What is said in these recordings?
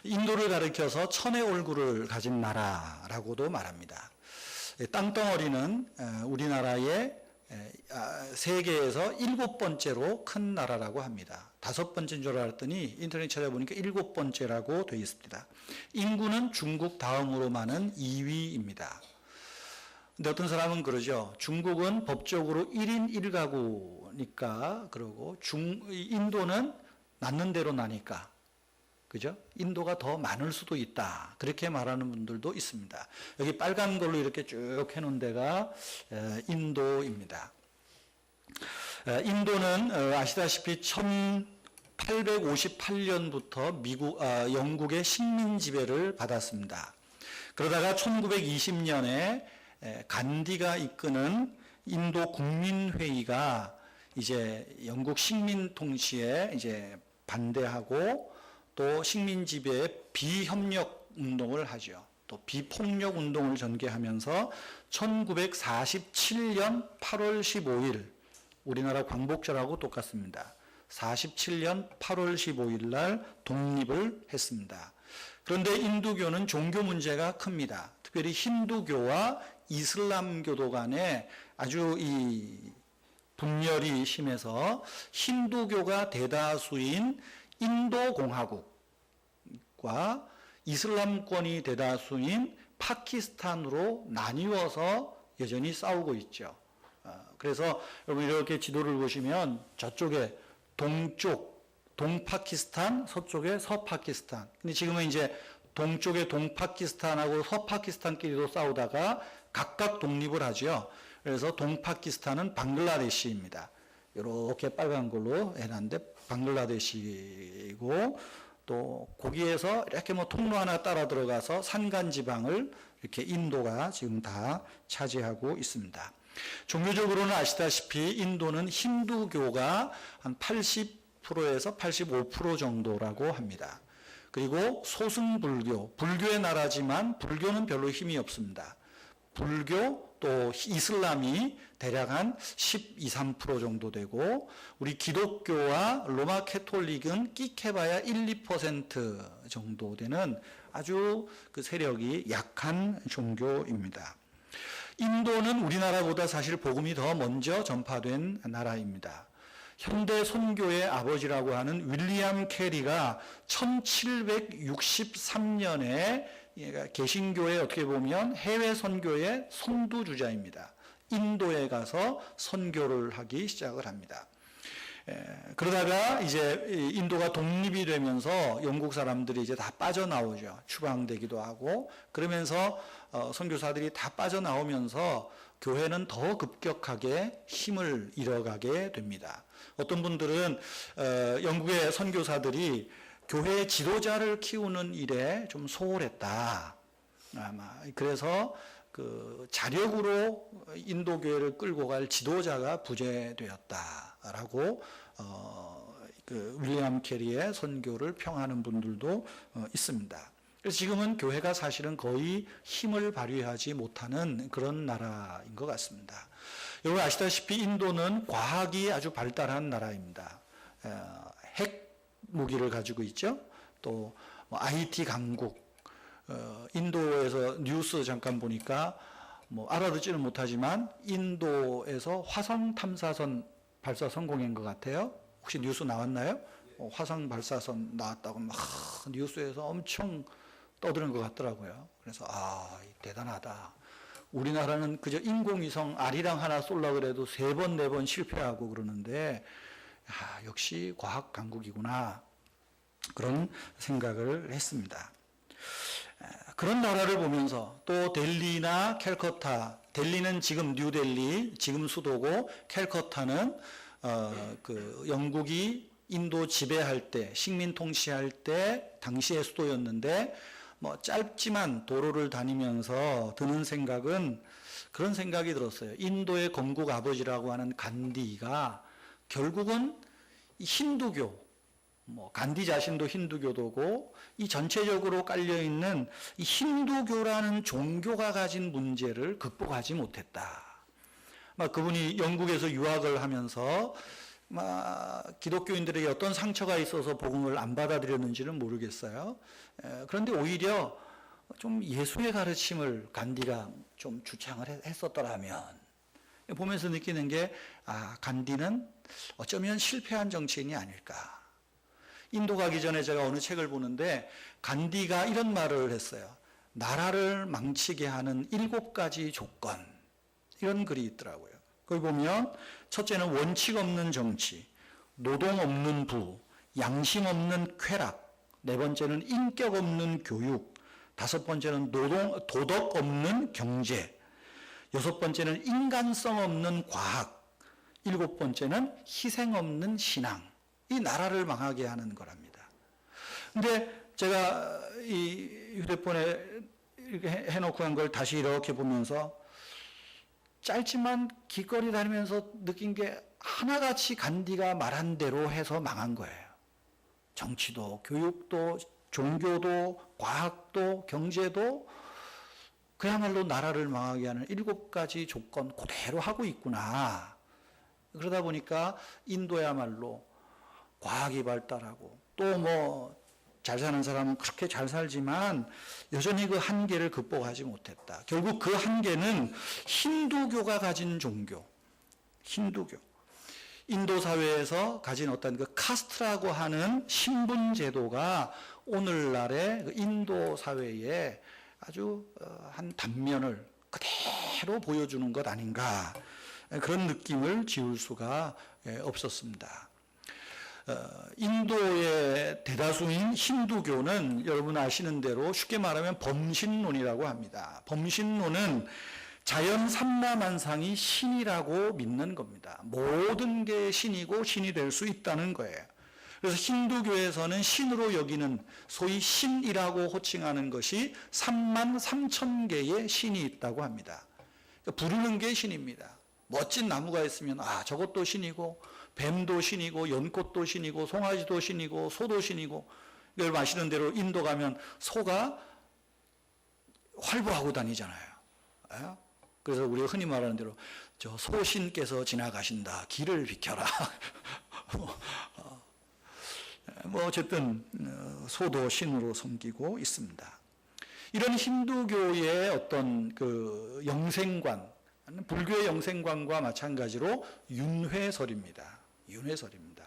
인도를 가리켜서 천의 얼굴을 가진 나라라고도 말합니다. 땅덩어리는 우리나라의 세계에서 7번째로 큰 나라라고 합니다. 5번째인 줄 알았더니 인터넷 찾아보니까 7번째라고 되어 있습니다. 인구는 중국 다음으로 많은 2위입니다. 근데 어떤 사람은 그러죠. 중국은 법적으로 1인 1가구니까 그러고 인도는 낳는 대로 나니까 그죠? 인도가 더 많을 수도 있다. 그렇게 말하는 분들도 있습니다. 여기 빨간 걸로 이렇게 쭉 해놓은 데가 인도입니다. 인도는 아시다시피 1858년부터 영국의 식민 지배를 받았습니다. 그러다가 1920년에 간디가 이끄는 인도 국민회의가 이제 영국 식민 통치에 이제 반대하고 또 식민 지배에 비협력 운동을 하죠. 또 비폭력 운동을 전개하면서 1947년 8월 15일 우리나라 광복절하고 똑같습니다. 47년 8월 15일 날 독립을 했습니다. 그런데 인도교는 종교 문제가 큽니다. 특별히 힌두교와 이슬람교도 간에 아주 이 분열이 심해서 힌두교가 대다수인 인도공화국과 이슬람권이 대다수인 파키스탄으로 나뉘어서 여전히 싸우고 있죠. 그래서 여러분 이렇게 지도를 보시면 저쪽에 동쪽 동파키스탄, 서쪽에 서파키스탄. 근데 지금은 이제 동쪽의 동파키스탄하고 서파키스탄끼리도 싸우다가 각각 독립을 하죠. 그래서 동파키스탄은 방글라데시입니다. 이렇게 빨간 걸로 해놨는데 방글라데시이고 또 거기에서 이렇게 뭐 통로 하나 따라 들어가서 산간 지방을 이렇게 인도가 지금 다 차지하고 있습니다. 종교적으로는 아시다시피 인도는 힌두교가 한 80%에서 85% 정도라고 합니다. 그리고 소승불교, 불교의 나라지만 불교는 별로 힘이 없습니다. 불교 또 이슬람이 대략 한 12, 3% 정도 되고 우리 기독교와 로마 캐톨릭은 끼케봐야 1, 2% 정도 되는 아주 그 세력이 약한 종교입니다. 인도는 우리나라보다 사실 복음이 더 먼저 전파된 나라입니다. 현대 선교의 아버지라고 하는 윌리엄 캐리가 1763년에 개신교의 어떻게 보면 해외 선교의 선두주자입니다. 인도에 가서 선교를 하기 시작을 합니다. 그러다가 이제 인도가 독립이 되면서 영국 사람들이 이제 다 빠져나오죠. 추방되기도 하고 그러면서 선교사들이 다 빠져나오면서 교회는 더 급격하게 힘을 잃어가게 됩니다. 어떤 분들은 영국의 선교사들이 교회 지도자를 키우는 일에 좀 소홀했다. 아마 그래서 그 자력으로 인도 교회를 끌고 갈 지도자가 부재되었다라고 그 윌리엄 캐리의 선교를 평하는 분들도 있습니다. 그래서 지금은 교회가 사실은 거의 힘을 발휘하지 못하는 그런 나라인 것 같습니다. 여러분 아시다시피 인도는 과학이 아주 발달한 나라입니다. 핵 무기를 가지고 있죠. 또 IT 강국. 인도에서 뉴스 잠깐 보니까 뭐 알아듣지는 못하지만 인도에서 화성 탐사선 발사 성공한 것 같아요. 혹시 뉴스 나왔나요? 화성 발사선 나왔다고 막 뉴스에서 엄청 떠드는 것 같더라고요. 그래서 대단하다. 우리나라는 그저 인공위성 아리랑 하나 쏠라 그래도 3번, 4번 실패하고 그러는데 역시 과학 강국이구나. 그런 생각을 했습니다. 그런 나라를 보면서 또 델리나 캘커타, 델리는 지금 뉴델리, 지금 수도고 캘커타는 그 영국이 인도 지배할 때, 식민 통치할 때 당시의 수도였는데 뭐 짧지만 도로를 다니면서 드는 생각은 그런 생각이 들었어요. 인도의 건국 아버지라고 하는 간디가 결국은 힌두교, 뭐 간디 자신도 힌두교도고 이 전체적으로 깔려 있는 이 힌두교라는 종교가 가진 문제를 극복하지 못했다. 그분이 영국에서 유학을 하면서 기독교인들에게 어떤 상처가 있어서 복음을 안 받아들였는지는 모르겠어요. 그런데 오히려 좀 예수의 가르침을 간디가 좀 주창을 했었더라면, 보면서 느끼는 게, 간디는 어쩌면 실패한 정치인이 아닐까. 인도 가기 전에 제가 어느 책을 보는데 간디가 이런 말을 했어요. 나라를 망치게 하는 7가지 조건, 이런 글이 있더라고요. 거기 보면 첫째는 원칙 없는 정치, 노동 없는 부, 양심 없는 쾌락, 네 번째는 인격 없는 교육, 다섯 번째는 도덕 없는 경제, 여섯 번째는 인간성 없는 과학, 일곱 번째는 희생 없는 신앙. 이 나라를 망하게 하는 거랍니다. 근데 제가 이 휴대폰에 이렇게 해놓고 한 걸 다시 이렇게 보면서 짧지만 길거리 다니면서 느낀 게 하나같이 간디가 말한 대로 해서 망한 거예요. 정치도, 교육도, 종교도, 과학도, 경제도 그야말로 나라를 망하게 하는 7가지 조건 그대로 하고 있구나. 그러다 보니까 인도야말로 과학이 발달하고 또 잘 사는 사람은 그렇게 잘 살지만 여전히 그 한계를 극복하지 못했다. 결국 그 한계는 힌두교가 가진 종교, 힌두교. 인도 사회에서 가진 어떤 그 카스트라고 하는 신분 제도가 오늘날의 그 인도 사회에 아주 한 단면을 그대로 보여주는 것 아닌가, 그런 느낌을 지울 수가 없었습니다. 인도의 대다수인 힌두교는 여러분 아시는 대로 쉽게 말하면 범신론이라고 합니다. 범신론은 자연 삼라만상이 신이라고 믿는 겁니다. 모든 게 신이고 신이 될 수 있다는 거예요. 그래서 힌두교에서는 신으로 여기는 소위 신이라고 호칭하는 것이 33,000개의 신이 있다고 합니다. 그러니까 부르는 게 신입니다. 멋진 나무가 있으면 저것도 신이고, 뱀도 신이고, 연꽃도 신이고, 송아지도 신이고, 소도 신이고. 여러분 아시는 대로 인도 가면 소가 활보하고 다니잖아요. 그래서 우리가 흔히 말하는 대로 저 소신께서 지나가신다, 길을 비켜라. 어쨌든 소도 신으로 섬기고 있습니다. 이런 힌두교의 어떤 그 영생관, 불교의 영생관과 마찬가지로 윤회설입니다. 윤회설입니다.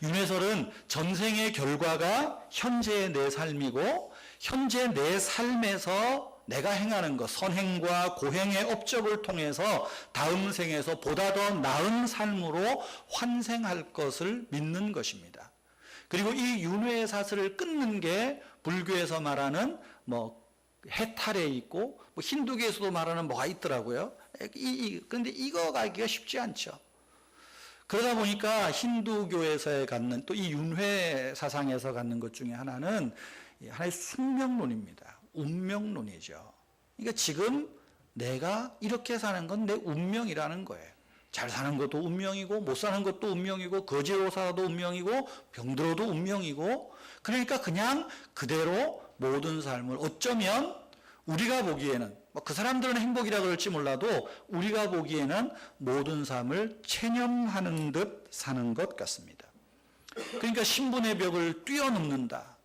윤회설은 전생의 결과가 현재의 내 삶이고, 현재 내 삶에서 내가 행하는 것, 선행과 고행의 업적을 통해서 다음 생에서 보다 더 나은 삶으로 환생할 것을 믿는 것입니다. 그리고 이 윤회의 사슬을 끊는 게 불교에서 말하는 해탈에 있고, 힌두교에서도 말하는 뭐가 있더라고요. 그런데 이거 알기가 쉽지 않죠. 그러다 보니까 힌두교에서 갖는, 또 이 윤회 사상에서 갖는 것 중에 하나는 하나의 숙명론입니다. 운명론이죠. 그러니까 지금 내가 이렇게 사는 건 내 운명이라는 거예요. 잘 사는 것도 운명이고, 못 사는 것도 운명이고, 거지로 살아도 운명이고, 병들어도 운명이고, 그러니까 그냥 그대로 모든 삶을 어쩌면 우리가 보기에는, 그 사람들은 행복이라 그럴지 몰라도 우리가 보기에는 모든 삶을 체념하는 듯 사는 것 같습니다. 그러니까 신분의 벽을 뛰어넘는다.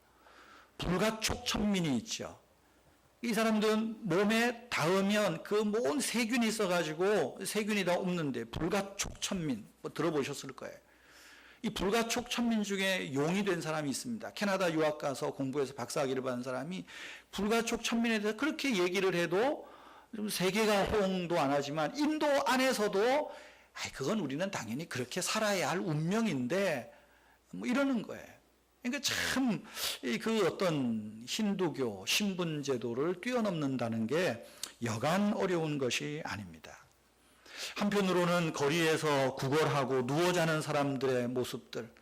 불가촉천민이 있죠. 이 사람들은 몸에 닿으면 그 모든 세균이 있어가지고 세균이 다 없는데, 불가촉천민, 들어보셨을 거예요. 이 불가촉천민 중에 용이 된 사람이 있습니다. 캐나다 유학 가서 공부해서 박사학위를 받은 사람이 불가촉천민에 대해서 그렇게 얘기를 해도 좀 세계가 호응도 안 하지만 인도 안에서도 그건 우리는 당연히 그렇게 살아야 할 운명인데 이러는 거예요. 그러니까 참 그 어떤 힌두교 신분 제도를 뛰어넘는다는 게 여간 어려운 것이 아닙니다. 한편으로는 거리에서 구걸하고 누워 자는 사람들의 모습들,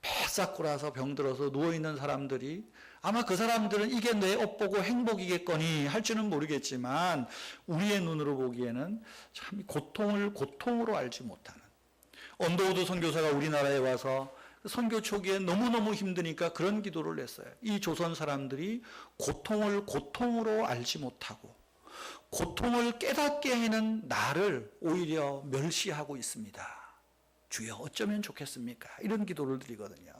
바싹 굴아서 병들어서 누워있는 사람들이, 아마 그 사람들은 이게 내 업보고 행복이겠거니 할지는 모르겠지만 우리의 눈으로 보기에는 참 고통을 고통으로 알지 못하는, 언더우드 선교사가 우리나라에 와서 선교 초기에 너무너무 힘드니까 그런 기도를 했어요. 이 조선 사람들이 고통을 고통으로 알지 못하고 고통을 깨닫게 하는 나를 오히려 멸시하고 있습니다. 주여 어쩌면 좋겠습니까? 이런 기도를 드리거든요.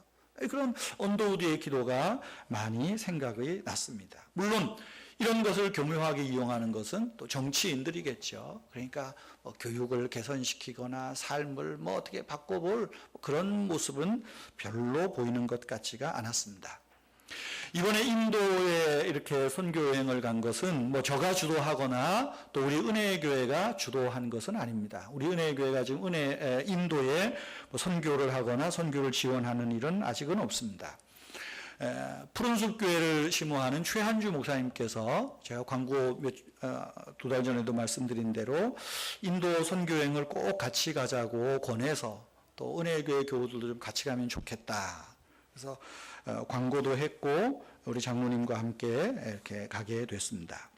그런 언더우드의 기도가 많이 생각이 났습니다. 물론 이런 것을 교묘하게 이용하는 것은 또 정치인들이겠죠. 그러니까 뭐 교육을 개선시키거나 삶을 뭐 어떻게 바꿔볼 그런 모습은 별로 보이는 것 같지가 않았습니다. 이번에 인도에 이렇게 선교 여행을 간 것은 뭐 저가 주도하거나 또 우리 은혜교회가 주도한 것은 아닙니다. 우리 은혜교회가 지금 인도에 뭐 선교를 하거나 선교를 지원하는 일은 아직은 없습니다. 푸른숲 교회를 심호하는 최한주 목사님께서 제가 광고 두 달 전에도 말씀드린 대로 인도 선교 여행을 꼭 같이 가자고 권해서 또 은혜교회 교우들도 좀 같이 가면 좋겠다. 그래서 광고도 했고 우리 장로님과 함께 이렇게 가게 됐습니다.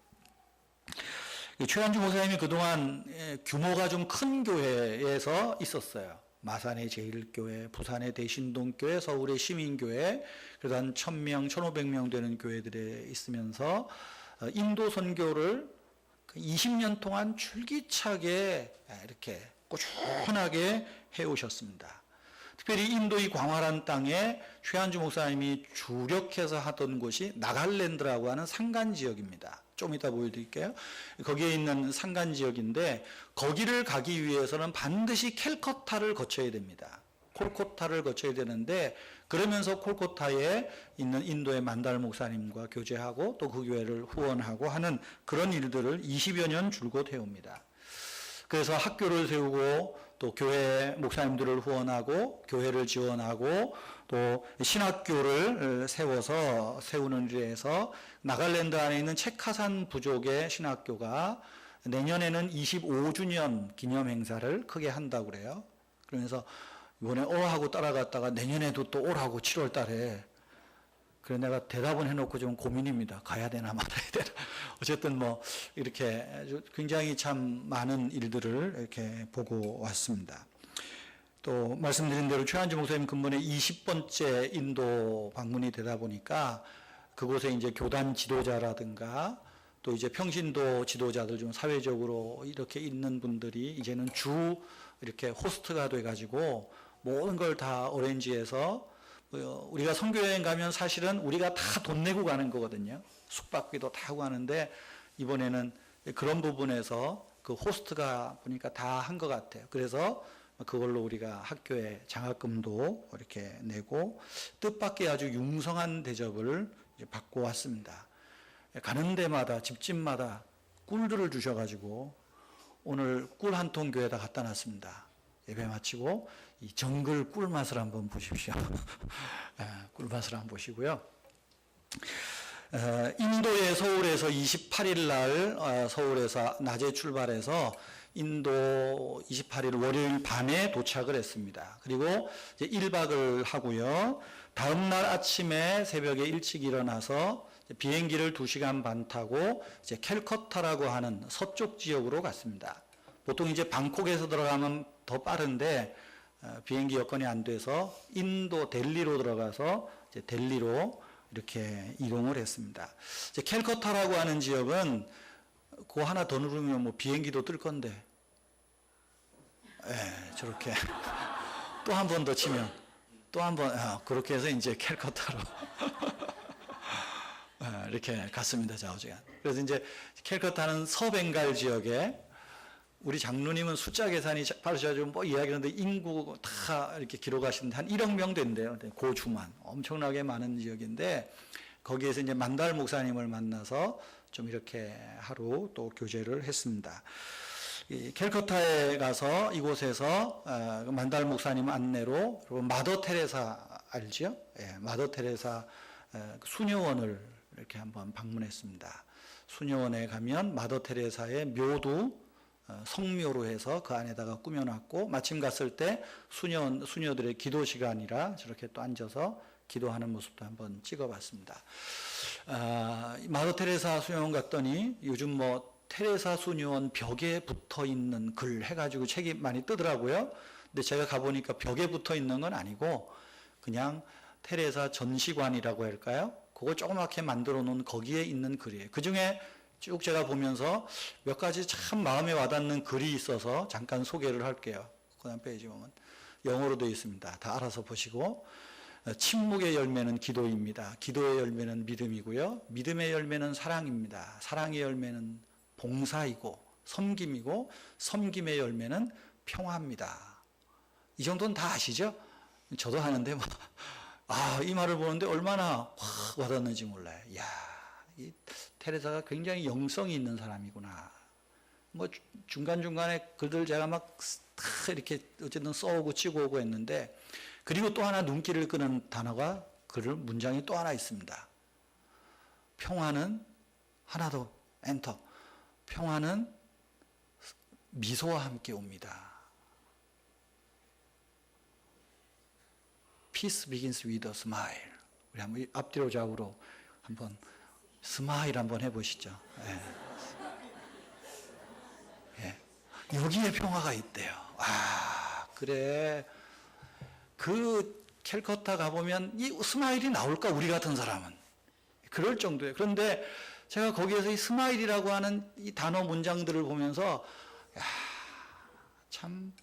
최한주 목사님이 그동안 규모가 좀 큰 교회에서 있었어요. 마산의 제일교회, 부산의 대신동교회, 서울의 시민교회, 그래도 한 1000명, 1500명 되는 교회들에 있으면서 인도 선교를 20년 동안 줄기차게 이렇게 꾸준하게 해오셨습니다. 특별히 인도 이 광활한 땅에 최한주 목사님이 주력해서 하던 곳이 나갈랜드라고 하는 산간 지역입니다. 좀 이따 보여드릴게요. 거기에 있는 산간 지역인데 거기를 가기 위해서는 반드시 캘커타를 거쳐야 됩니다. 콜코타를 거쳐야 되는데 그러면서 콜코타에 있는 인도의 만달 목사님과 교제하고 또 그 교회를 후원하고 하는 그런 일들을 20여 년 줄곧 해옵니다. 그래서 학교를 세우고 또 교회 목사님들을 후원하고 교회를 지원하고 또 신학교를 세우는 일에서 나갈랜드 안에 있는 체카산 부족의 신학교가 내년에는 25주년 기념 행사를 크게 한다고 그래요. 그러면서 이번에 하고 따라갔다가 내년에도 또 오라고 7월 달에. 그래서 내가 대답은 해놓고 좀 고민입니다. 가야 되나 말아야 되나. 어쨌든 뭐 이렇게 굉장히 참 많은 일들을 이렇게 보고 왔습니다. 또 말씀드린 대로 최한주 목사님 근본에 20번째 인도 방문이 되다 보니까 그곳에 이제 교단 지도자라든가 또 이제 평신도 지도자들 중 사회적으로 이렇게 있는 분들이 이제는 이렇게 호스트가 돼가지고 모든 걸 다 어레인지해서 우리가 선교여행 가면 사실은 우리가 다 돈 내고 가는 거거든요. 숙박비도 다 하고 가는데 이번에는 그런 부분에서 그 호스트가 보니까 다 한 것 같아요. 그래서 그걸로 우리가 학교에 장학금도 이렇게 내고 뜻밖의 아주 융성한 대접을 받고 왔습니다. 가는 데마다 집집마다 꿀들을 주셔가지고 오늘 꿀 한 통 교회에다 갖다 놨습니다. 예배 마치고 이 정글 꿀 맛을 한번 보십시오. 꿀 맛을 한번 보시고요. 인도의 서울에서 28일 날 서울에서 낮에 출발해서 인도 28일 월요일 밤에 도착을 했습니다. 그리고 이제 1박을 하고요. 다음 날 아침에 새벽에 일찍 일어나서 비행기를 2시간 반 타고 이제 캘커타라고 하는 서쪽 지역으로 갔습니다. 보통 이제 방콕에서 들어가면 더 빠른데 비행기 여건이 안 돼서 인도 델리로 들어가서 이제 델리로 이렇게 이동을 했습니다. 이제 캘커타라고 하는 지역은 그거 하나 더 누르면 뭐 비행기도 뜰 건데, 저렇게 또 한 번 더 치면 또 한 번 그렇게 해서 이제 캘커타로 이렇게 갔습니다. 좌우지간. 그래서 이제 캘커타는 서벵갈 지역에 우리 장로님은 숫자 계산이 빠르셔가지고 뭐 이야기하는데 인구 다 이렇게 기록하시는데 한 1억 명 된대요. 고주만 엄청나게 많은 지역인데 거기에서 이제 만달 목사님을 만나서 좀 이렇게 하루 또 교제를 했습니다. 이 캘커타에 가서 이곳에서 만달 목사님 안내로 그리고 마더 테레사 알지요? 마더 테레사 수녀원을 이렇게 한번 방문했습니다. 수녀원에 가면 마더 테레사의 묘도 성묘로 해서 그 안에다가 꾸며놨고 마침 갔을 때 수녀들의 기도 시간이라 저렇게 또 앉아서 기도하는 모습도 한번 찍어봤습니다. 마더 테레사 수녀원 갔더니 요즘 뭐 테레사 수녀원 벽에 붙어 있는 글 해가지고 책이 많이 뜨더라고요. 근데 제가 가보니까 벽에 붙어 있는 건 아니고 그냥 테레사 전시관이라고 할까요? 그거 조그맣게 만들어 놓은 거기에 있는 글이에요. 그 중에 쭉 제가 보면서 몇 가지 참 마음에 와닿는 글이 있어서 잠깐 소개를 할게요. 그 다음 페이지 보면 영어로 되어 있습니다. 다 알아서 보시고, 침묵의 열매는 기도입니다. 기도의 열매는 믿음이고요. 믿음의 열매는 사랑입니다. 사랑의 열매는 봉사이고 섬김이고, 섬김의 열매는 평화입니다. 이 정도는 다 아시죠? 저도 하는데 이 말을 보는데 얼마나 확 와닿는지 몰라요. 이야, 이 테레사가 굉장히 영성이 있는 사람이구나. 중간중간에 글들 제가 막 이렇게 어쨌든 써오고 찍어오고 했는데, 그리고 또 하나 눈길을 끄는 단어가, 문장이 또 하나 있습니다. 평화는, 하나 더, 엔터. 평화는 미소와 함께 옵니다. Peace begins with a smile. 우리 한번 앞뒤로 좌우로 한번 스마일 한번 해보시죠. 여기에 평화가 있대요. 그래. 그 캘커타 가보면 이 스마일이 나올까, 우리 같은 사람은. 그럴 정도예요. 그런데 제가 거기에서 이 스마일이라고 하는 이 단어 문장들을 보면서, 참,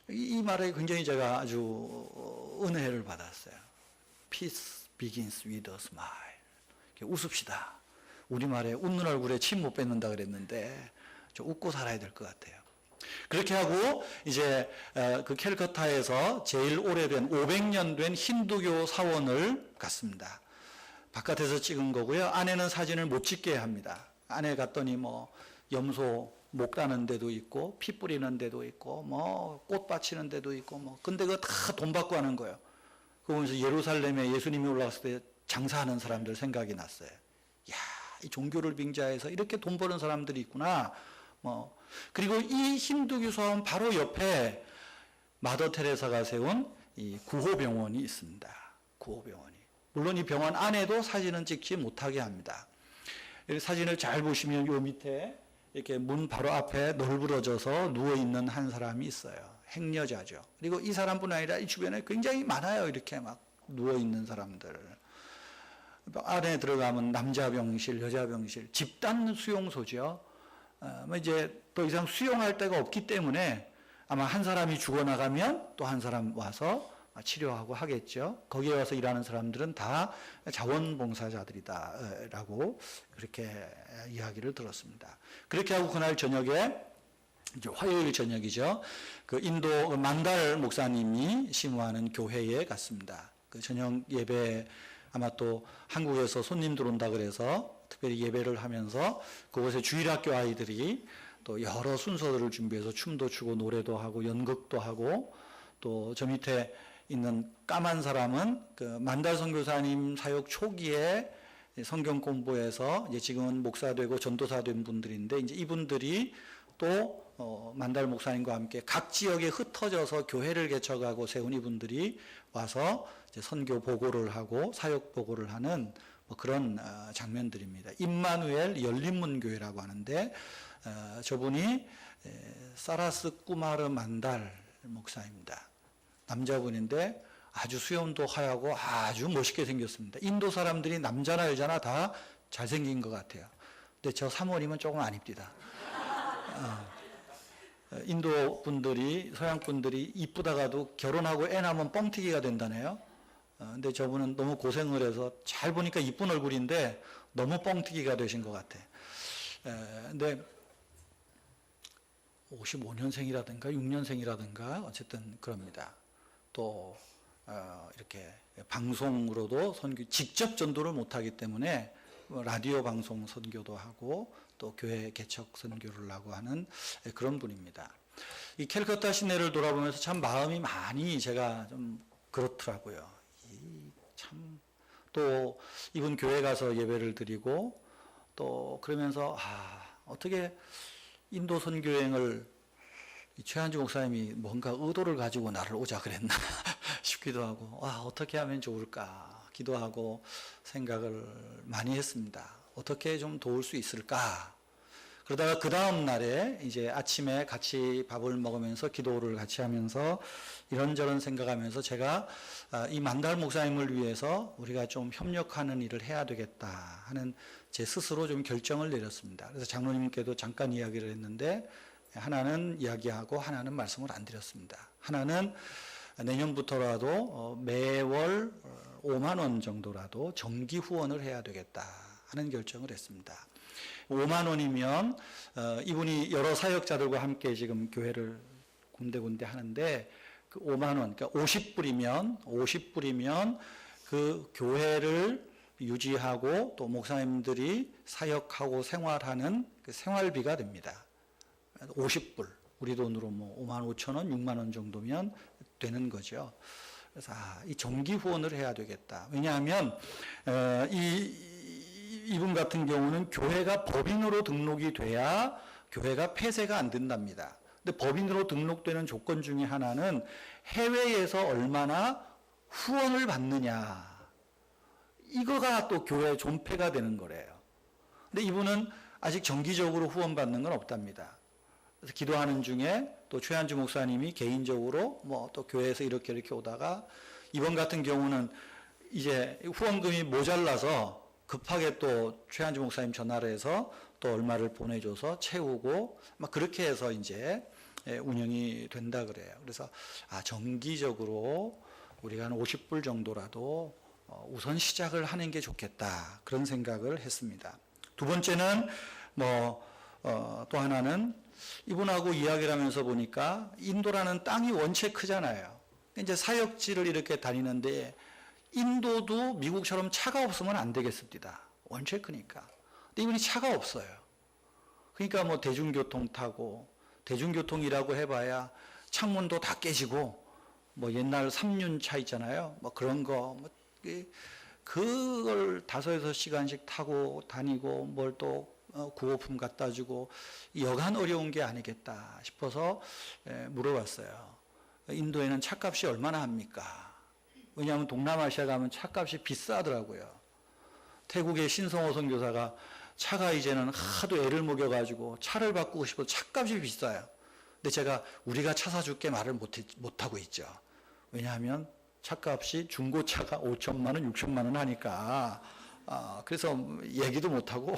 이 말에 굉장히 제가 아주 은혜를 받았어요. Peace begins with a smile. 웃읍시다. 우리말에 웃는 얼굴에 침 못 뱉는다 그랬는데, 좀 웃고 살아야 될 것 같아요. 그렇게 하고 이제 그 캘커타에서 제일 오래된 500년 된 힌두교 사원을 갔습니다. 바깥에서 찍은 거고요. 안에는 사진을 못 찍게 합니다. 안에 갔더니 염소 목 따는 데도 있고, 피 뿌리는 데도 있고, 꽃 바치는 데도 있고, 근데 그거 다 돈 받고 하는 거예요. 그거 보면서 예루살렘에 예수님이 올라갔을 때 장사하는 사람들 생각이 났어요. 이 종교를 빙자해서 이렇게 돈 버는 사람들이 있구나. 그리고 이 힌두교 사원 바로 옆에 마더 테레사가 세운 이 구호병원이 있습니다. 구호병원이. 물론 이 병원 안에도 사진은 찍지 못하게 합니다. 사진을 잘 보시면 요 밑에 이렇게 문 바로 앞에 널브러져서 누워있는 한 사람이 있어요. 행여자죠. 그리고 이 사람뿐 아니라 이 주변에 굉장히 많아요. 이렇게 막 누워있는 사람들. 안에 들어가면 남자 병실, 여자 병실, 집단 수용소죠. 이제 더 이상 수용할 데가 없기 때문에 아마 한 사람이 죽어나가면 또 한 사람 와서 치료하고 하겠죠. 거기에 와서 일하는 사람들은 다 자원봉사자들이다라고 그렇게 이야기를 들었습니다. 그렇게 하고 그날 저녁에, 이제 화요일 저녁이죠. 그 인도 만달 목사님이 심호하는 교회에 갔습니다. 그 저녁 예배, 아마 또 한국에서 손님들 온다 그래서 특별히 예배를 하면서 그곳에 주일학교 아이들이 또 여러 순서들을 준비해서 춤도 추고 노래도 하고 연극도 하고, 또 저 밑에 있는 까만 사람은 그 만달 선교사님 사역 초기에 성경 공부해서 이제 지금은 목사 되고 전도사 된 분들인데, 이제 이분들이 또 만달 목사님과 함께 각 지역에 흩어져서 교회를 개척하고 세운 이분들이 와서 이제 선교 보고를 하고 사역 보고를 하는 그런 장면들입니다. 임마누엘 열린문교회라고 하는데, 저분이 사라스 꾸마르 만달 목사입니다. 남자분인데 아주 수염도 하얗고 아주 멋있게 생겼습니다. 인도 사람들이 남자나 여자나 다 잘생긴 것 같아요. 근데 저 사모님은 조금 아닙니다. 인도 분들이, 서양 분들이 이쁘다가도 결혼하고 애 낳으면 뻥튀기가 된다네요. 근데 저분은 너무 고생을 해서 잘 보니까 이쁜 얼굴인데 너무 뻥튀기가 되신 것 같아. 근데 55년생이라든가 6년생이라든가 어쨌든 그럽니다. 또 이렇게 방송으로도 직접 전도를 못하기 때문에 라디오 방송 선교도 하고 또 교회 개척 선교를 하고 하는 그런 분입니다. 이 캘커타 시내를 돌아보면서 참 마음이 많이 제가 좀 그렇더라고요. 참 또 이분 교회 가서 예배를 드리고 또 그러면서 어떻게 인도 선교 여행을 최한주 목사님이 뭔가 의도를 가지고 나를 오자 그랬나 싶기도 하고, 어떻게 하면 좋을까 기도하고 생각을 많이 했습니다. 어떻게 좀 도울 수 있을까. 그러다가 그 다음 날에 이제 아침에 같이 밥을 먹으면서 기도를 같이 하면서 이런저런 생각하면서 제가 이 만달 목사님을 위해서 우리가 좀 협력하는 일을 해야 되겠다 하는 제 스스로 좀 결정을 내렸습니다. 그래서 장로님께도 잠깐 이야기를 했는데, 하나는 이야기하고 하나는 말씀을 안 드렸습니다. 하나는 내년부터라도 매월 5만 원 정도라도 정기 후원을 해야 되겠다 하는 결정을 했습니다. 5만 원이면 이분이 여러 사역자들과 함께 지금 교회를 군데군데 하는데 그 5만 원, 그러니까 50불이면 그 교회를 유지하고 또 목사님들이 사역하고 생활하는 그 생활비가 됩니다. 50불, 우리 돈으로 뭐 5만 5천 원, 6만 원 정도면 되는 거죠. 그래서 이 정기 후원을 해야 되겠다. 왜냐하면 이분 같은 경우는 교회가 법인으로 등록이 돼야 교회가 폐쇄가 안 된답니다. 근데 법인으로 등록되는 조건 중에 하나는 해외에서 얼마나 후원을 받느냐. 이거가 또 교회의 존폐가 되는 거래요. 근데 이분은 아직 정기적으로 후원받는 건 없답니다. 그래서 기도하는 중에 또 최한주 목사님이 개인적으로 뭐 또 교회에서 이렇게 오다가 이번 같은 경우는 이제 후원금이 모자라서 급하게 또 최한주 목사님 전화를 해서 또 얼마를 보내줘서 채우고 막 그렇게 해서 이제 운영이 된다 그래요. 그래서 정기적으로 우리가 한 50불 정도라도 우선 시작을 하는 게 좋겠다 그런 생각을 했습니다. 두 번째는 또 하나는 이분하고 이야기를 하면서 보니까 인도라는 땅이 원체 크잖아요. 이제 사역지를 이렇게 다니는데 인도도 미국처럼 차가 없으면 안 되겠습니다. 원체 크니까. 근데 이분이 차가 없어요. 그러니까 뭐 대중교통 타고 대중교통이라고 해봐야 창문도 다 깨지고 뭐 옛날 3륜차 있잖아요. 뭐 그런 거 그걸 5-6시간씩 타고 다니고 뭘 또 구호품 갖다 주고 여간 어려운 게 아니겠다 싶어서 물어봤어요. 인도에는 차값이 얼마나 합니까? 왜냐하면 동남아시아 가면 차값이 비싸더라고요. 태국의 신성호 선교사가 차가 이제는 하도 애를 먹여가지고 차를 바꾸고 싶어도 차값이 비싸요. 근데 우리가 차 사줄게 말을 못하고 있죠. 왜냐하면 차값이 중고차가 5천만 원, 6천만 원 하니까 그래서 얘기도 못하고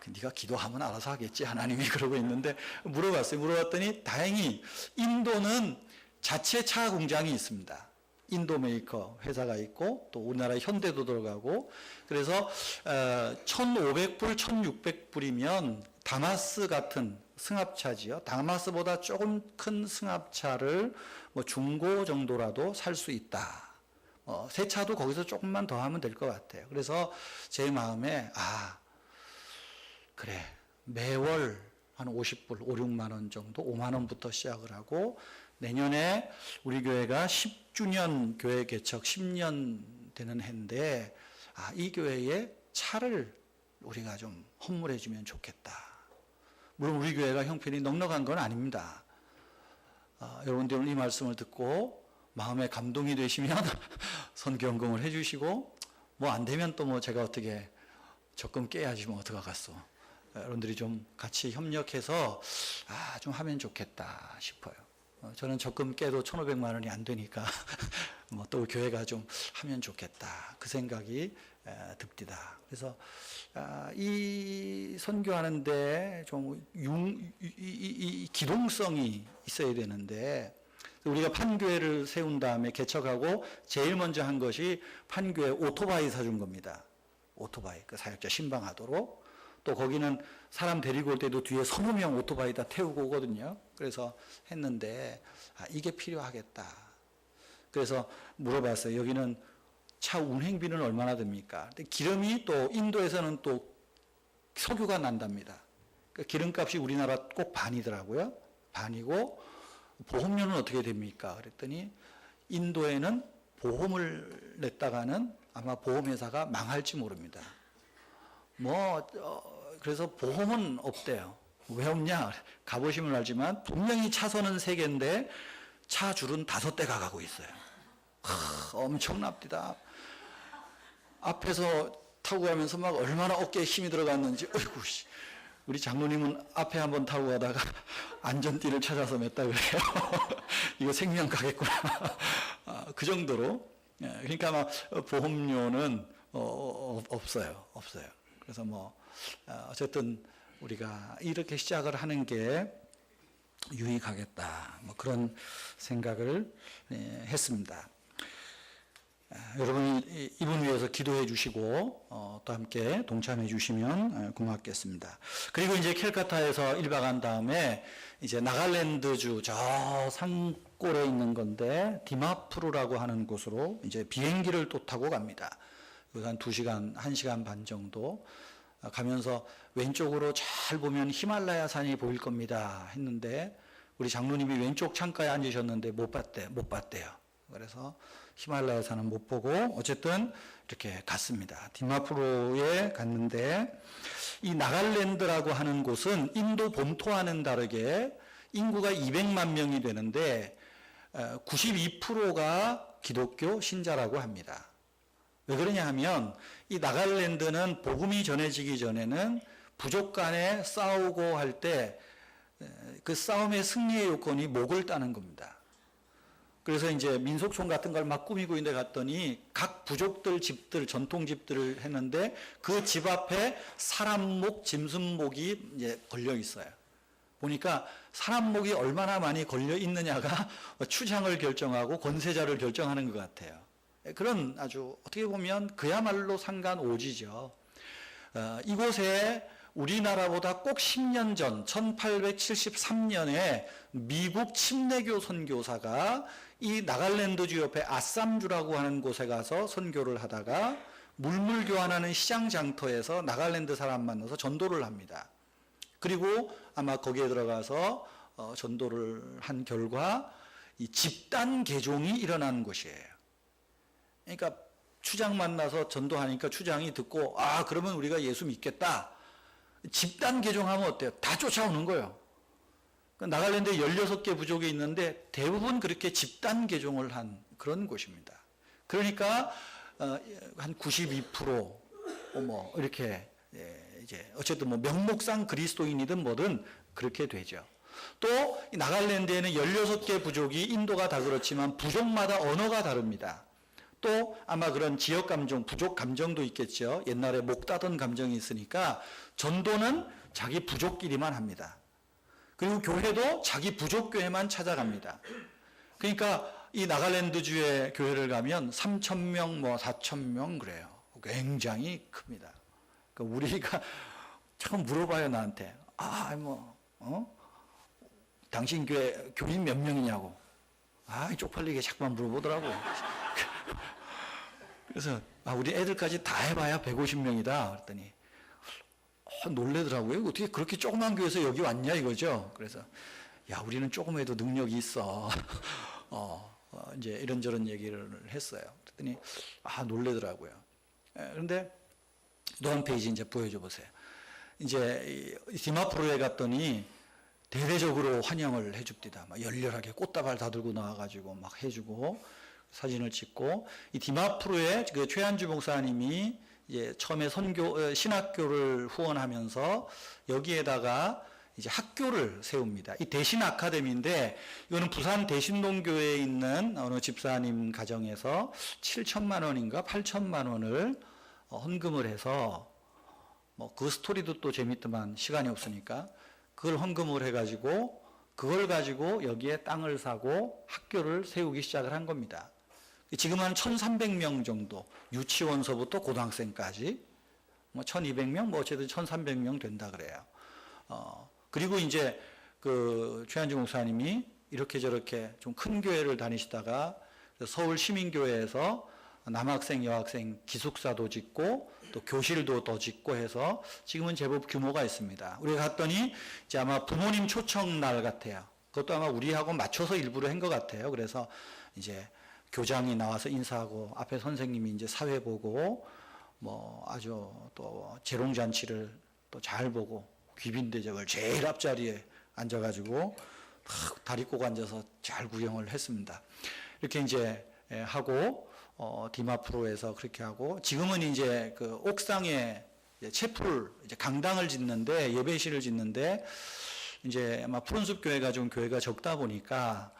네가 기도하면 알아서 하겠지 하나님이 그러고 있는데 물어봤어요. 물어봤더니 다행히 인도는 자체 차 공장이 있습니다. 인도 메이커 회사가 있고 또 우리나라 현대도 들어가고 그래서 1,500불, 1,600불이면 다마스 같은 승합차지요. 다마스보다 조금 큰 승합차를 뭐 중고 정도라도 살 수 있다. 새 차도 거기서 조금만 더 하면 될 것 같아요. 그래서 제 마음에 그래 매월 한 50불, 5, 6만 원 정도 5만 원부터 시작을 하고 내년에 우리 교회가 10주년 교회 개척 10년 되는 해인데 이 교회에 차를 우리가 좀 헌물해 주면 좋겠다. 물론 우리 교회가 형편이 넉넉한 건 아닙니다. 여러분들 오늘 이 말씀을 듣고 마음에 감동이 되시면 선교헌금을 해 주시고 뭐 안 되면 또 뭐 제가 어떻게 적금 깨야지 뭐 어떡하겠어. 여러분들이 좀 같이 협력해서 좀 하면 좋겠다 싶어요. 저는 적금 깨도 1,500만 원이 안 되니까 뭐 또 교회가 좀 하면 좋겠다 그 생각이 듭니다. 그래서 이 선교하는데 좀 이 기동성이 있어야 되는데 우리가 판교회를 세운 다음에 개척하고 제일 먼저 한 것이 판교회 오토바이 사준 겁니다. 오토바이 그 사역자 신방하도록. 또 거기는 사람 데리고 올 때도 뒤에 20명 오토바이 다 태우고 오거든요. 그래서 했는데 이게 필요하겠다. 그래서 물어봤어요. 여기는 차 운행비는 얼마나 듭니까? 근데 기름이 또 인도에서는 또 석유가 난답니다. 그러니까 기름값이 우리나라 꼭 반이더라고요. 반이고 보험료는 어떻게 됩니까? 그랬더니 인도에는 보험을 냈다가는 아마 보험회사가 망할지 모릅니다. 그래서 보험은 없대요. 왜 없냐? 가보시면 알지만 분명히 차선은 3개인데 차 줄은 5대가 가고 있어요. 엄청납니다. 앞에서 타고 가면서 막 얼마나 어깨에 힘이 들어갔는지, 어이구, 우리 장로님은 앞에 한번 타고 가다가 안전띠를 찾아서 맸다 그래요. 이거 생명 가겠구나. 그 정도로. 그러니까 막 보험료는 없어요. 그래서 어쨌든 우리가 이렇게 시작을 하는 게 유익하겠다. 뭐 그런 생각을 했습니다. 여러분이 이분 위해서 기도해 주시고 또 함께 동참해 주시면 고맙겠습니다. 그리고 이제 캘카타에서 1박 한 다음에 이제 나갈랜드주 저 산골에 있는 건데 디마푸르라고 하는 곳으로 이제 비행기를 또 타고 갑니다. 그래서 한 2시간, 1시간 반 정도 가면서 왼쪽으로 잘 보면 히말라야 산이 보일 겁니다 했는데 우리 장로님이 왼쪽 창가에 앉으셨는데 못 봤대요. 그래서 히말라야 산은 못 보고 어쨌든 이렇게 갔습니다. 디마푸르에 갔는데 이 나갈랜드라고 하는 곳은 인도 본토와는 다르게 인구가 200만 명이 되는데 92%가 기독교 신자라고 합니다. 왜 그러냐 하면 이 나갈랜드는 복음이 전해지기 전에는 부족 간에 싸우고 할 때 그 싸움의 승리의 요건이 목을 따는 겁니다. 그래서 이제 민속촌 같은 걸 막 꾸미고 있는데 갔더니 각 부족들 집들 전통 집들을 했는데 그 집 앞에 사람 목, 짐승 목이 이제 걸려 있어요. 보니까 사람 목이 얼마나 많이 걸려 있느냐가 추장을 결정하고 권세자를 결정하는 것 같아요. 그런 아주 어떻게 보면 그야말로 상간오지죠. 이곳에 우리나라보다 꼭 10년 전 1873년에 미국 침례교 선교사가 이 나갈랜드주 옆에 아쌈주라고 하는 곳에 가서 선교를 하다가 물물 교환하는 시장 장터에서 나갈랜드 사람 만나서 전도를 합니다. 그리고 아마 거기에 들어가서 전도를 한 결과 이 집단 개종이 일어난 곳이에요. 그러니까 추장 만나서 전도하니까 추장이 듣고 그러면 우리가 예수 믿겠다. 집단 개종하면 어때요? 다 쫓아오는 거예요. 나갈랜드에 16개 부족이 있는데 대부분 그렇게 집단 개종을 한 그런 곳입니다. 그러니까 한 92% 뭐 이렇게 이제 어쨌든 뭐 명목상 그리스도인이든 뭐든 그렇게 되죠. 또 나갈랜드에는 16개 부족이 인도가 다 그렇지만 부족마다 언어가 다릅니다. 또 아마 그런 지역 감정, 부족 감정도 있겠죠. 옛날에 목 따던 감정이 있으니까 전도는 자기 부족끼리만 합니다. 그리고 교회도 자기 부족교회만 찾아갑니다. 그러니까 이 나갈랜드주의 교회를 가면 3,000명, 뭐 4,000명 그래요. 굉장히 큽니다. 그러니까 우리가 참 물어봐요, 나한테. 당신 교회 교인 몇 명이냐고. 쪽팔리게 자꾸만 물어보더라고. 그래서 우리 애들까지 다 해봐야 150명이다. 그랬더니 놀래더라고요. 어떻게 그렇게 조그만 교회에서 여기 왔냐 이거죠. 그래서 우리는 조금에도 능력이 있어. 이제 이런저런 얘기를 했어요. 그랬더니 놀래더라고요. 그런데 노한 페이지 이제 보여줘 보세요. 이제 디마푸르에 갔더니 대대적으로 환영을 해줍니다. 막 열렬하게 꽃다발 다 들고 나와가지고 막 해주고 사진을 찍고 이 디마푸르에 그 최한주 목사님이 이제 처음에 신학교를 후원하면서 여기에다가 이제 학교를 세웁니다. 이 대신 아카데미인데 이거는 부산 대신동교회에 있는 어느 집사님 가정에서 7천만 원인가 8천만 원을 헌금을 해서 뭐 그 스토리도 또 재밌더만 시간이 없으니까 그걸 헌금을 해가지고 그걸 가지고 여기에 땅을 사고 학교를 세우기 시작을 한 겁니다. 지금 한 1,300명 정도, 유치원서부터 고등학생까지, 뭐 1,200명, 뭐 어쨌든 1,300명 된다 그래요. 그리고 이제 그 최한주 목사님이 이렇게 저렇게 좀 큰 교회를 다니시다가 서울 시민교회에서 남학생, 여학생 기숙사도 짓고 또 교실도 더 짓고 해서 지금은 제법 규모가 있습니다. 우리가 갔더니 이제 아마 부모님 초청 날 같아요. 그것도 아마 우리하고 맞춰서 일부러 한 것 같아요. 그래서 이제 교장이 나와서 인사하고 앞에 선생님이 이제 사회 보고 뭐 아주 또 재롱잔치를 또 잘 보고 귀빈대접을 제일 앞자리에 앉아가지고 다리 꼬고 앉아서 잘 구경을 했습니다. 이렇게 이제 하고 디마푸르에서 그렇게 하고 지금은 이제 그 옥상에 채플 이제 강당을 짓는데 예배실을 짓는데 이제 아마 푸른숲 교회가 좀 교회가 적다 보니까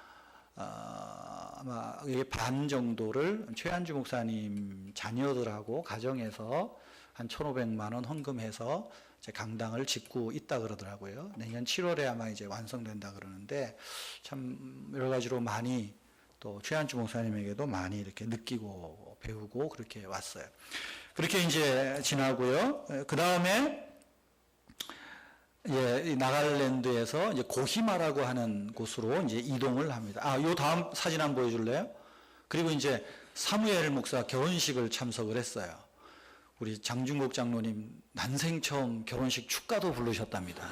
아마 반 정도를 최한주 목사님 자녀들하고 가정에서 한 1,500만 원 헌금해서 이제 강당을 짓고 있다 그러더라고요. 내년 7월에 아마 이제 완성된다 그러는데 참 여러 가지로 많이 또 최한주 목사님에게도 많이 이렇게 느끼고 배우고 그렇게 왔어요. 그렇게 이제 지나고요. 그 다음에 이 나갈랜드에서 이제 고히마라고 하는 곳으로 이제 이동을 합니다. 요 다음 사진 한번 보여줄래요? 그리고 이제 사무엘 목사 결혼식을 참석을 했어요. 우리 장중국 장로님 난생 처음 결혼식 축가도 부르셨답니다.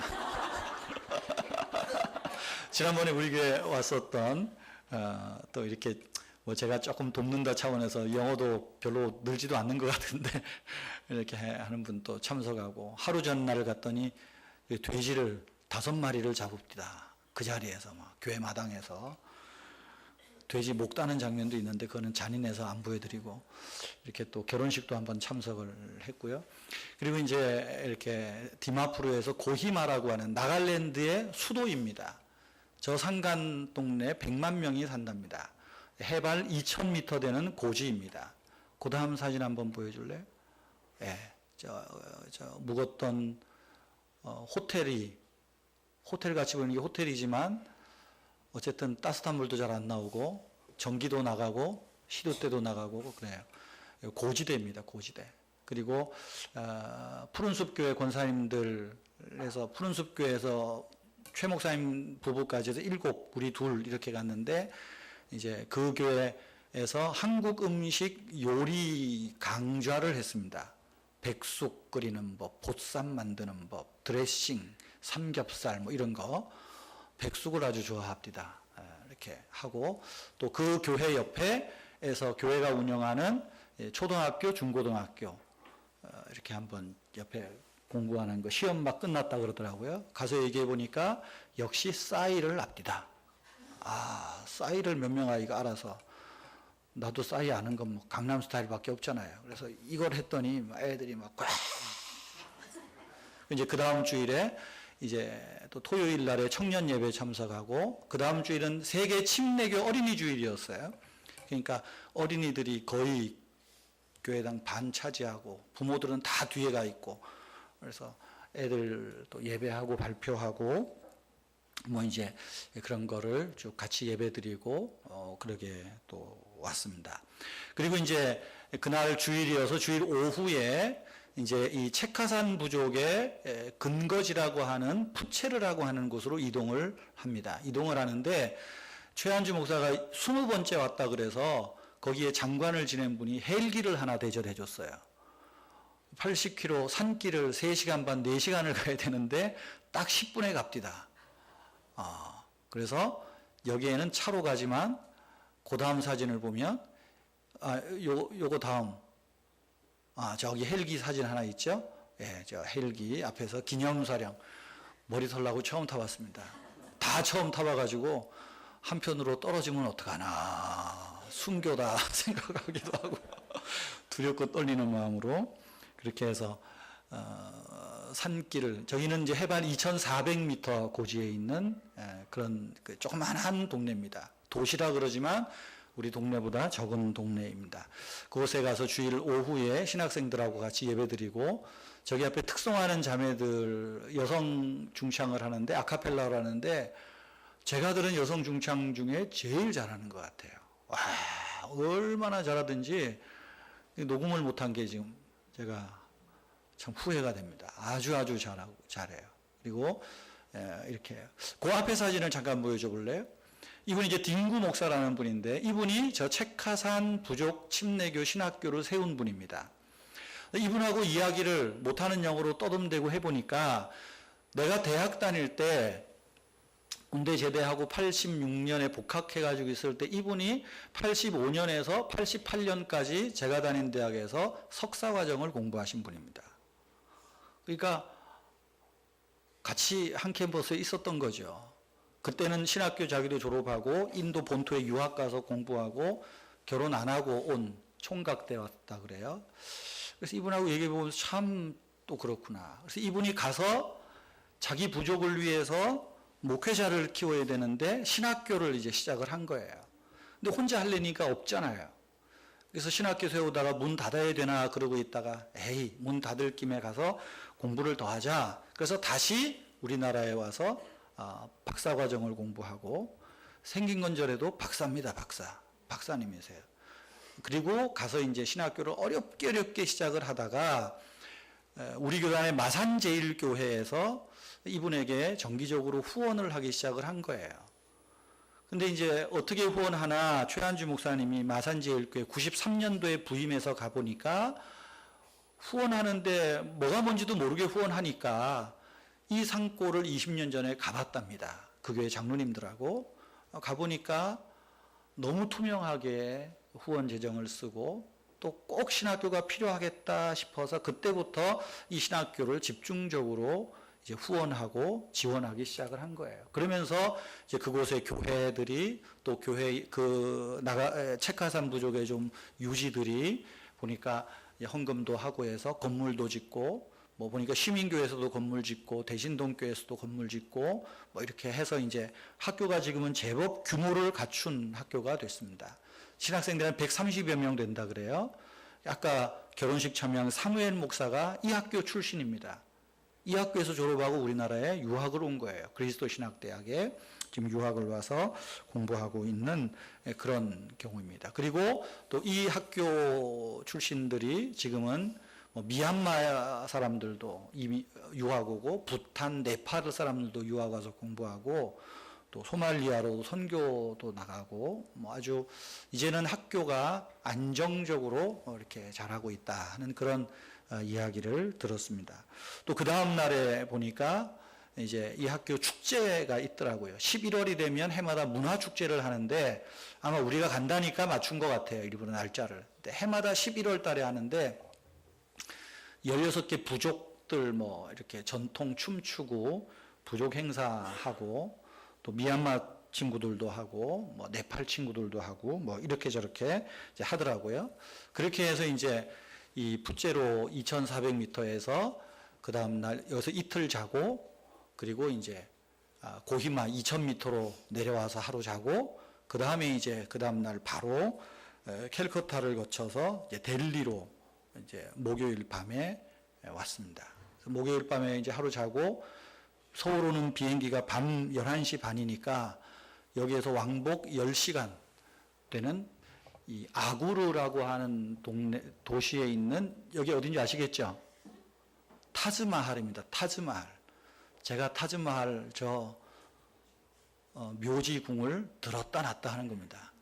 지난번에 우리 교회 왔었던 또 이렇게 뭐 제가 조금 돕는다 차원에서 영어도 별로 늘지도 않는 것 같은데 이렇게 하는 분 또 참석하고 하루 전날 갔더니 돼지를 5마리를 잡읍디다. 그 자리에서 막 교회 마당에서 돼지 목 따는 장면도 있는데 그거는 잔인해서 안 보여드리고 이렇게 또 결혼식도 한번 참석을 했고요. 그리고 이제 이렇게 디마푸르에서 고히마라고 하는 나갈랜드의 수도입니다. 저 산간 동네 100만 명이 산답니다. 해발 2,000m 되는 고지입니다. 그 다음 사진 한번 보여줄래요? 예, 저 묵었던 호텔 같이 보이는 게 호텔이지만 어쨌든 따뜻한 물도 잘 안 나오고 전기도 나가고 시도 때도 나가고 그래요. 고지대입니다. 고지대. 그리고 푸른숲교회 권사님들에서 푸른숲교회에서 최 목사님 부부까지 해서 7, 우리 2 이렇게 갔는데 이제 그 교회에서 한국 음식 요리 강좌를 했습니다. 백숙 끓이는 법, 보쌈 만드는 법, 드레싱, 삼겹살 뭐 이런 거. 백숙을 아주 좋아합니다. 이렇게 하고 또 그 교회 옆에서 교회가 운영하는 초등학교, 중고등학교 이렇게 한번 옆에 공부하는 거 시험 막 끝났다 그러더라고요. 가서 얘기해 보니까 역시 싸이를 압디다. 싸이를 몇 명 아이가 알아서 나도 싸이 아는 건 뭐 강남 스타일밖에 없잖아요. 그래서 이걸 했더니 애들이 막 이제 그 다음 주일에 이제 또 토요일 날에 청년 예배 참석하고 그 다음 주일은 세계 침례교 어린이 주일이었어요. 그러니까 어린이들이 거의 교회당 반 차지하고 부모들은 다 뒤에 가 있고 그래서 애들 또 예배하고 발표하고 뭐 이제 그런 거를 쭉 같이 예배드리고 그러게 또 왔습니다. 그리고 이제 그날 주일이어서 주일 오후에 이제 이 체카산 부족의 근거지라고 하는 푸체르라고 하는 곳으로 이동을 합니다. 이동을 하는데 최한주 목사가 20번째 왔다 그래서 거기에 장관을 지낸 분이 헬기를 하나 대접해 줬어요. 80km 산길을 3시간 반, 4시간을 가야 되는데 딱 10분에 갑디다. 그래서 여기에는 차로 가지만 그 다음 사진을 보면 요거 다음 저기 헬기 사진 하나 있죠? 예, 저 헬기 앞에서 기념사령 머리 털라고 처음 타봤습니다. 다 처음 타봐가지고 한편으로 떨어지면 어떡하나 순교다 생각하기도 하고 두렵고 떨리는 마음으로 그렇게 해서 산길을 저기는 이제 해발 2,400m 고지에 있는 그런 조그만한 동네입니다. 도시라 그러지만 우리 동네보다 적은 동네입니다. 그곳에 가서 주일 오후에 신학생들하고 같이 예배드리고 저기 앞에 특송하는 자매들 여성 중창을 하는데 아카펠라를 하는데 제가 들은 여성 중창 중에 제일 잘하는 것 같아요. 와, 얼마나 잘하든지 녹음을 못한 게 지금 제가 참 후회가 됩니다. 아주 잘해요. 그리고 이렇게 그 앞에 사진을 잠깐 보여줘 볼래요? 이분이 이제 딩구 목사라는 분인데 이분이 저 체카산 부족 침례교 신학교를 세운 분입니다. 이분하고 이야기를 못하는 영어로 떠듬대고 해보니까 내가 대학 다닐 때 군대 제대하고 86년에 복학해가지고 있을 때 이분이 85년에서 88년까지 제가 다닌 대학에서 석사과정을 공부하신 분입니다. 그러니까 같이 한 캠퍼스에 있었던 거죠. 그때는 신학교 자기도 졸업하고 인도 본토에 유학 가서 공부하고 결혼 안 하고 온 총각 때 왔다 그래요. 그래서 이분하고 얘기해 보면 참 또 그렇구나. 그래서 이분이 가서 자기 부족을 위해서 목회자를 키워야 되는데 신학교를 이제 시작을 한 거예요. 근데 혼자 하려니까 없잖아요. 그래서 신학교 세우다가 문 닫아야 되나 그러고 있다가 에이, 문 닫을 김에 가서 공부를 더 하자. 그래서 다시 우리나라에 와서 박사 과정을 공부하고, 생긴 건저래도 박사입니다. 박사님이세요. 그리고 가서 이제 신학교를 어렵게 시작을 하다가 우리 교단의 마산제일교회에서 이분에게 정기적으로 후원을 하기 시작을 한 거예요. 근데 이제 어떻게 후원하나, 최한주 목사님이 마산제일교회 93년도에 부임해서 가보니까 후원하는데 뭐가 뭔지도 모르게 후원하니까 이 산골을 20년 전에 가봤답니다. 그 교회 장로님들하고 가보니까 너무 투명하게 후원 재정을 쓰고, 또 꼭 신학교가 필요하겠다 싶어서 그때부터 이 신학교를 집중적으로 이제 후원하고 지원하기 시작을 한 거예요. 그러면서 이제 그곳의 교회들이, 또 교회 책하산 부족의 좀 유지들이 보니까 헌금도 하고 해서 건물도 짓고, 뭐 보니까 시민교회에서도 건물 짓고, 대신동교회에서도 건물 짓고, 뭐 이렇게 해서 이제 학교가 지금은 제법 규모를 갖춘 학교가 됐습니다. 신학생들이 한 130여 명 된다 그래요. 아까 결혼식 참여한 사무엘 목사가 이 학교 출신입니다. 이 학교에서 졸업하고 우리나라에 유학을 온 거예요. 그리스도 신학대학에 지금 유학을 와서 공부하고 있는 그런 경우입니다. 그리고 또 이 학교 출신들이 지금은 미얀마 사람들도 이미 유학 오고, 부탄, 네팔 사람들도 유학 와서 공부하고, 또 소말리아로 선교도 나가고, 아주 이제는 학교가 안정적으로 이렇게 잘하고 있다 하는 그런 이야기를 들었습니다. 또 그 다음 날에 보니까 이제 이 학교 축제가 있더라고요. 11월이 되면 해마다 문화축제를 하는데, 아마 우리가 간다니까 맞춘 것 같아요. 일부러 날짜를. 해마다 11월 달에 하는데 16개 부족들 이렇게 전통 춤추고 부족 행사하고, 또 미얀마 친구들도 하고, 네팔 친구들도 하고, 이렇게 저렇게 이제 하더라고요. 그렇게 해서 이제 이 푸제로 2,400m에서 그 다음날 여기서 이틀 자고, 그리고 이제 고히마 2,000m로 내려와서 하루 자고, 그 다음에 이제 그 다음날 바로 캘커타를 거쳐서 이제 델리로 이제 목요일 밤에 왔습니다. 목요일 밤에 이제 하루 자고, 서울 오는 비행기가 밤 11시 반이니까 여기에서 왕복 10시간 되는 이 아구르라고 하는 도시에 있는, 여기 어딘지 아시겠죠? 타즈마할입니다. 타즈마할. 제가 타즈마할 묘지궁을 들었다 놨다 하는 겁니다.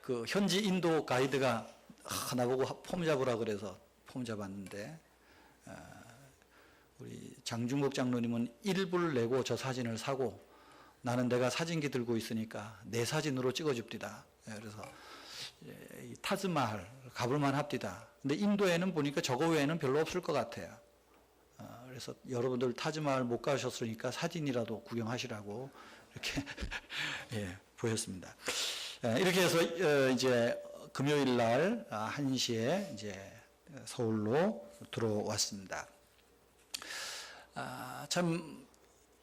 그 현지 인도 가이드가 나보고 폼 잡으라 그래서 폼 잡았는데, 우리 장중국 장로님은 1불 내고 저 사진을 사고, 나는 내가 사진기 들고 있으니까 내 사진으로 찍어줍디다. 그래서 이 타즈마할 가볼만 합디다. 근데 인도에는 보니까 저거 외에는 별로 없을 것 같아요. 그래서 여러분들 타즈마할 못 가셨으니까 사진이라도 구경하시라고 이렇게 보였습니다. 이렇게 해서 이제 금요일 날 1시에 이제 서울로 들어왔습니다. 참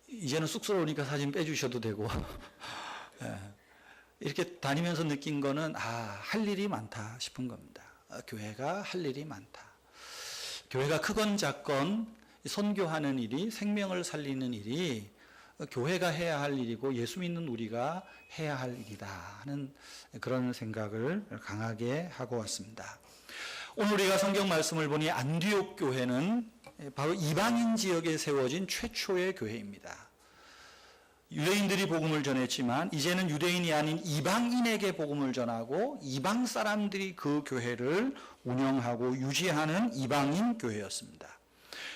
이제는 쑥스러우니까 사진 빼주셔도 되고 이렇게 다니면서 느낀 거는 할 일이 많다 싶은 겁니다. 교회가 할 일이 많다. 교회가 크건 작건 선교하는 일이, 생명을 살리는 일이 교회가 해야 할 일이고 예수 믿는 우리가 해야 할 일이다 하는 그런 생각을 강하게 하고 왔습니다. 오늘 우리가 성경 말씀을 보니 안디옥 교회는 바로 이방인 지역에 세워진 최초의 교회입니다. 유대인들이 복음을 전했지만 이제는 유대인이 아닌 이방인에게 복음을 전하고, 이방 사람들이 그 교회를 운영하고 유지하는 이방인 교회였습니다.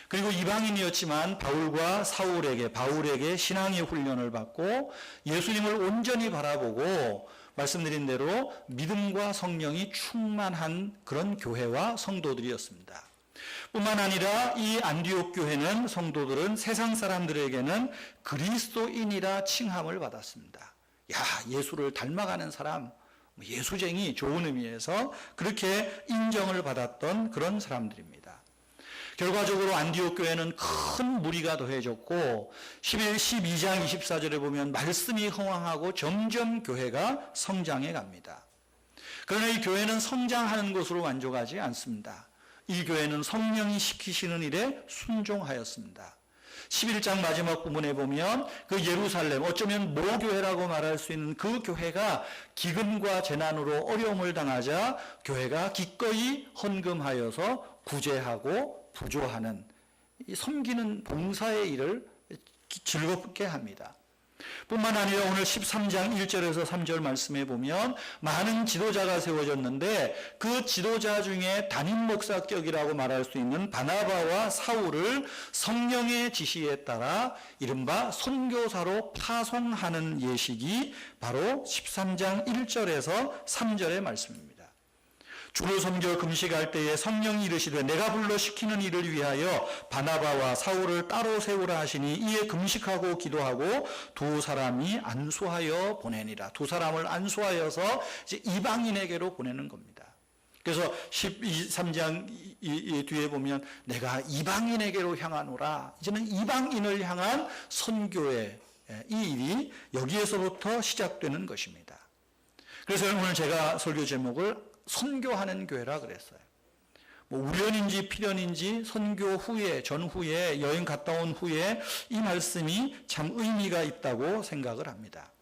그리고 이방인이었지만 바울에게 신앙의 훈련을 받고 예수님을 온전히 바라보고 말씀드린 대로 믿음과 성령이 충만한 그런 교회와 성도들이었습니다. 뿐만 아니라 이 안디옥 교회는 성도들은 세상 사람들에게는 그리스도인이라 칭함을 받았습니다. 예수를 닮아가는 사람, 예수쟁이, 좋은 의미에서 그렇게 인정을 받았던 그런 사람들입니다. 결과적으로 안디옥 교회는 큰 무리가 더해졌고 12장 24절에 보면 말씀이 흥왕하고 점점 교회가 성장해 갑니다. 그러나 이 교회는 성장하는 것으로 만족하지 않습니다. 이 교회는 성령이 시키시는 일에 순종하였습니다. 11장 마지막 부분에 보면 그 예루살렘, 어쩌면 모교회라고 말할 수 있는 그 교회가 기근과 재난으로 어려움을 당하자 교회가 기꺼이 헌금하여서 구제하고 부조하는 이 섬기는 봉사의 일을 즐겁게 합니다. 뿐만 아니라 오늘 13장 1절에서 3절 말씀에 보면 많은 지도자가 세워졌는데 그 지도자 중에 담임 목사격이라고 말할 수 있는 바나바와 사울을 성령의 지시에 따라 이른바 선교사로 파송하는 예식이 바로 13장 1절에서 3절의 말씀입니다. 주를 섬겨 금식할 때에 성령이 이르시되 내가 불러 시키는 일을 위하여 바나바와 사울을 따로 세우라 하시니 이에 금식하고 기도하고 두 사람이 안수하여 보내니라. 두 사람을 안수하여서 이제 이방인에게로 보내는 겁니다. 그래서 13장 뒤에 보면 내가 이방인에게로 향하노라. 이제는 이방인을 향한 선교의 이 일이 여기에서부터 시작되는 것입니다. 그래서 오늘 제가 설교 제목을 선교하는 교회라 그랬어요. 뭐 우연인지 필연인지 선교 후에, 전후에, 여행 갔다 온 후에 이 말씀이 참 의미가 있다고 생각을 합니다.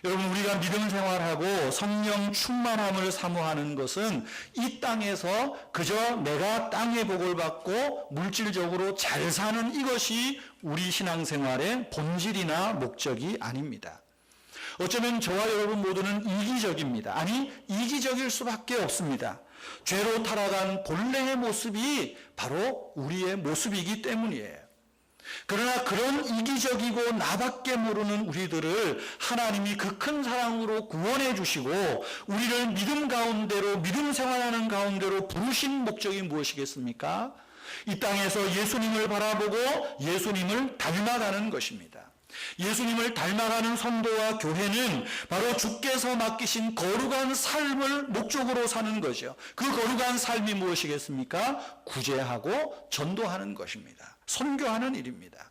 여러분, 우리가 믿음 생활하고 성령 충만함을 사모하는 것은 이 땅에서 그저 내가 땅의 복을 받고 물질적으로 잘 사는 이것이 우리 신앙생활의 본질이나 목적이 아닙니다. 어쩌면 저와 여러분 모두는 이기적입니다. 아니, 이기적일 수밖에 없습니다. 죄로 타락한 본래의 모습이 바로 우리의 모습이기 때문이에요. 그러나 그런 이기적이고 나밖에 모르는 우리들을 하나님이 그 큰 사랑으로 구원해 주시고 우리를 믿음 가운데로, 믿음 생활하는 가운데로 부르신 목적이 무엇이겠습니까? 이 땅에서 예수님을 바라보고 예수님을 닮아가는 것입니다. 예수님을 닮아가는 선도와 교회는 바로 주께서 맡기신 거룩한 삶을 목적으로 사는 거죠. 그 거룩한 삶이 무엇이겠습니까? 구제하고 전도하는 것입니다. 선교하는 일입니다.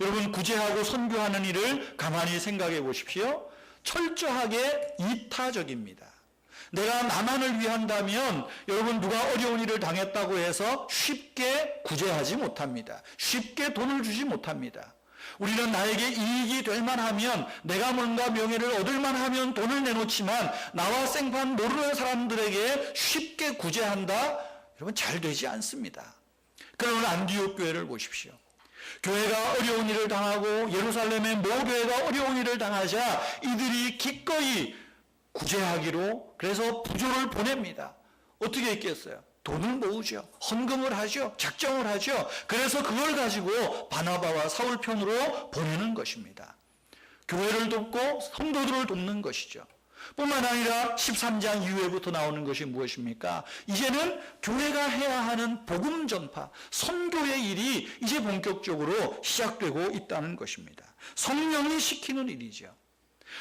여러분, 구제하고 선교하는 일을 가만히 생각해 보십시오. 철저하게 이타적입니다. 내가 나만을 위한다면 여러분, 누가 어려운 일을 당했다고 해서 쉽게 구제하지 못합니다. 쉽게 돈을 주지 못합니다. 우리는 나에게 이익이 될 만하면, 내가 뭔가 명예를 얻을 만하면 돈을 내놓지만 나와 생판 모르는 사람들에게 쉽게 구제한다? 여러분, 잘 되지 않습니다. 그러나 안디옥 교회를 보십시오. 교회가 어려운 일을 당하고 예루살렘의 모교회가 어려운 일을 당하자 이들이 기꺼이 구제하기로, 그래서 부조를 보냅니다. 어떻게 했겠어요? 돈을 모으죠. 헌금을 하죠. 작정을 하죠. 그래서 그걸 가지고 바나바와 사울 편으로 보내는 것입니다. 교회를 돕고 성도들을 돕는 것이죠. 뿐만 아니라 13장 이후에부터 나오는 것이 무엇입니까? 이제는 교회가 해야 하는 복음 전파, 선교의 일이 이제 본격적으로 시작되고 있다는 것입니다. 성령이 시키는 일이죠.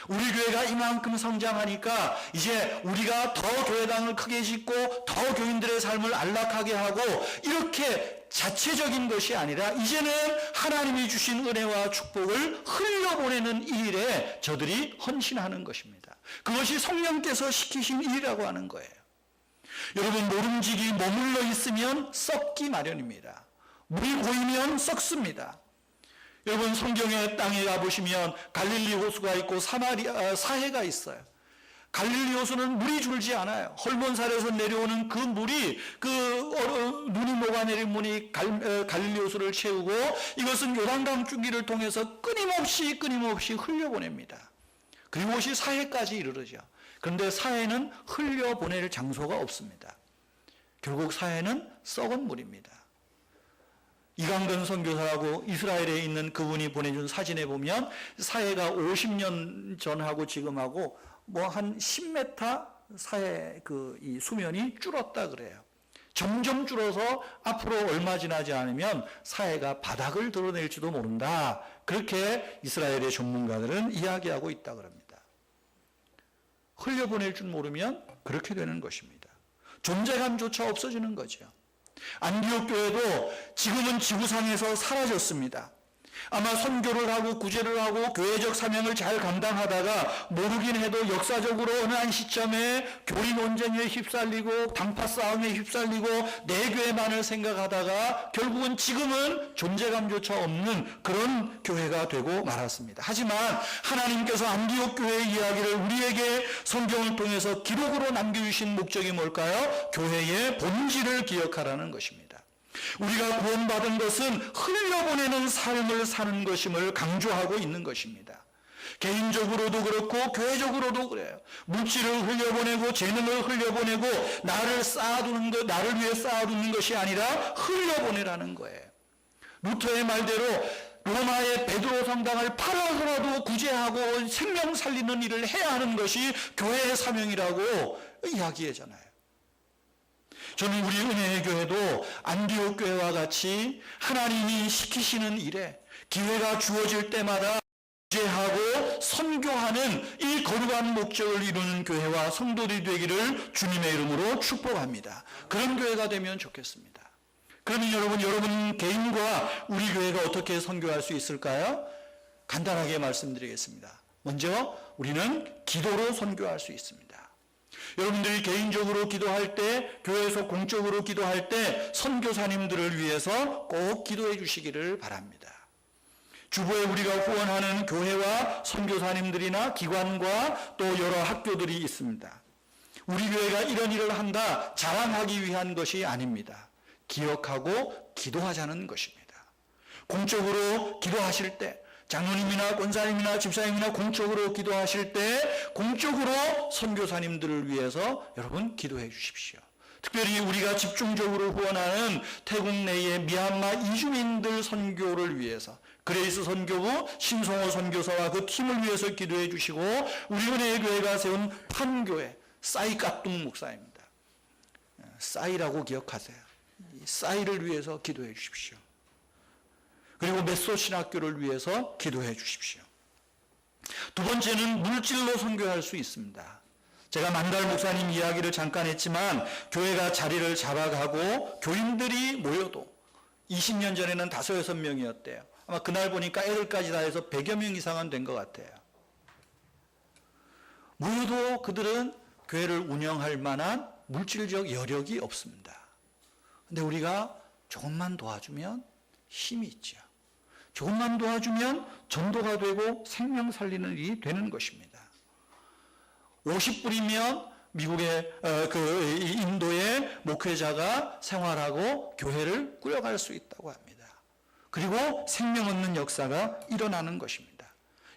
우리 교회가 이만큼 성장하니까 이제 우리가 더 교회당을 크게 짓고 더 교인들의 삶을 안락하게 하고 이렇게 자체적인 것이 아니라 이제는 하나님이 주신 은혜와 축복을 흘려보내는 일에 저들이 헌신하는 것입니다. 그것이 성령께서 시키신 일이라고 하는 거예요. 여러분, 모름지기 머물러 있으면 썩기 마련입니다. 물이 고이면 썩습니다. 여러분, 성경의 땅에 가보시면 갈릴리 호수가 있고 사해가 있어요. 갈릴리 호수는 물이 줄지 않아요. 헐몬살에서 내려오는 그 물이, 눈이 녹아내린 물이 갈릴리 호수를 채우고 이것은 요단강 줄기를 통해서 끊임없이 흘려보냅니다. 그리고 이것이 사해까지 이르르죠. 그런데 사해는 흘려보낼 장소가 없습니다. 결국 사해는 썩은 물입니다. 이강근 선교사하고 이스라엘에 있는 그분이 보내준 사진에 보면 사해가 50년 전하고 지금하고 뭐 한 10m 사해 이 수면이 줄었다 그래요. 점점 줄어서 앞으로 얼마 지나지 않으면 사해가 바닥을 드러낼지도 모른다. 그렇게 이스라엘의 전문가들은 이야기하고 있다 그럽니다. 흘려보낼 줄 모르면 그렇게 되는 것입니다. 존재감조차 없어지는 거죠. 안디옥 교회도 지금은 지구상에서 사라졌습니다. 아마 선교를 하고 구제를 하고 교회적 사명을 잘 감당하다가 모르긴 해도 역사적으로 어느 한 시점에 교리 논쟁에 휩쓸리고 당파 싸움에 휩쓸리고 내 교회만을 생각하다가 결국은 지금은 존재감조차 없는 그런 교회가 되고 말았습니다. 하지만 하나님께서 안디옥 교회의 이야기를 우리에게 성경을 통해서 기록으로 남겨주신 목적이 뭘까요? 교회의 본질을 기억하라는 것입니다. 우리가 구원받은 것은 흘려보내는 삶을 사는 것임을 강조하고 있는 것입니다. 개인적으로도 그렇고 교회적으로도 그래요. 물질을 흘려보내고 재능을 흘려보내고 나를 위해 쌓아두는 것이 아니라 흘려보내라는 거예요. 루터의 말대로 로마의 베드로 성당을 팔아서라도 구제하고 생명 살리는 일을 해야 하는 것이 교회의 사명이라고 이야기하잖아요. 저는 우리 은혜의 교회도 안디옥 교회와 같이 하나님이 시키시는 일에 기회가 주어질 때마다 구제하고 선교하는 이 거룩한 목적을 이루는 교회와 성도들이 되기를 주님의 이름으로 축복합니다. 그런 교회가 되면 좋겠습니다. 그러면 여러분 개인과 우리 교회가 어떻게 선교할 수 있을까요? 간단하게 말씀드리겠습니다. 먼저 우리는 기도로 선교할 수 있습니다. 여러분들이 개인적으로 기도할 때, 교회에서 공적으로 기도할 때 선교사님들을 위해서 꼭 기도해 주시기를 바랍니다. 주보에 우리가 후원하는 교회와 선교사님들이나 기관과 또 여러 학교들이 있습니다. 우리 교회가 이런 일을 한다 자랑하기 위한 것이 아닙니다. 기억하고 기도하자는 것입니다. 공적으로 기도하실 때, 장로님이나 권사님이나 집사님이나 공적으로 기도하실 때 공적으로 선교사님들을 위해서 여러분 기도해 주십시오. 특별히 우리가 집중적으로 후원하는 태국 내의 미얀마 이주민들 선교를 위해서 그레이스 선교부 신성호 선교사와 그 팀을 위해서 기도해 주시고 우리 은혜의 교회가 세운 판교회 싸이까뚱 목사입니다. 싸이라고 기억하세요. 싸이를 위해서 기도해 주십시오. 그리고 메소 신학교를 위해서 기도해 주십시오. 두 번째는 물질로 선교할 수 있습니다. 제가 만달 목사님 이야기를 잠깐 했지만 교회가 자리를 잡아가고 교인들이 모여도 20년 전에는 5-6명이었대요. 아마 그날 보니까 애들까지 다 해서 100여 명 이상은 된 것 같아요. 모여도 그들은 교회를 운영할 만한 물질적 여력이 없습니다. 근데 우리가 조금만 도와주면 힘이 있죠. 조금만 도와주면 전도가 되고 생명 살리는 일이 되는 것입니다. 50불이면 미국의 인도의 목회자가 생활하고 교회를 꾸려갈 수 있다고 합니다. 그리고 생명 얻는 역사가 일어나는 것입니다.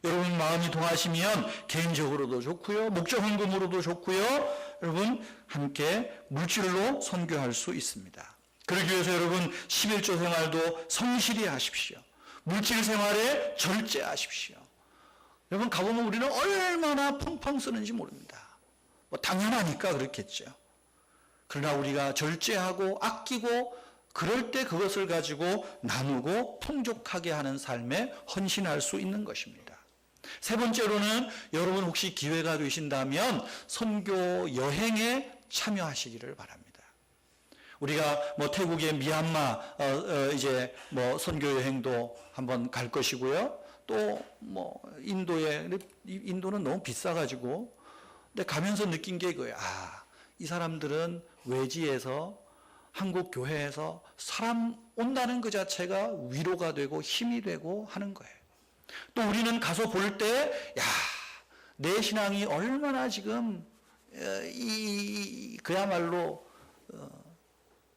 여러분 마음이 동하시면 개인적으로도 좋고요. 목적 헌금으로도 좋고요. 여러분 함께 물질로 선교할 수 있습니다. 그러기 위해서 여러분 11조 생활도 성실히 하십시오. 물질 생활에 절제하십시오. 여러분 가보면 우리는 얼마나 펑펑 쓰는지 모릅니다. 뭐 당연하니까 그렇겠죠. 그러나 우리가 절제하고 아끼고 그럴 때 그것을 가지고 나누고 풍족하게 하는 삶에 헌신할 수 있는 것입니다. 세 번째로는 여러분 혹시 기회가 되신다면 선교 여행에 참여하시기를 바랍니다. 우리가 뭐 태국의 미얀마 이제 뭐 선교 여행도 한번 갈 것이고요. 또 뭐 인도는 너무 비싸가지고 근데 가면서 느낀 게 이거예요. 이 사람들은 외지에서 한국 교회에서 사람 온다는 그 자체가 위로가 되고 힘이 되고 하는 거예요. 또 우리는 가서 볼 때, 내 신앙이 얼마나 지금 그야말로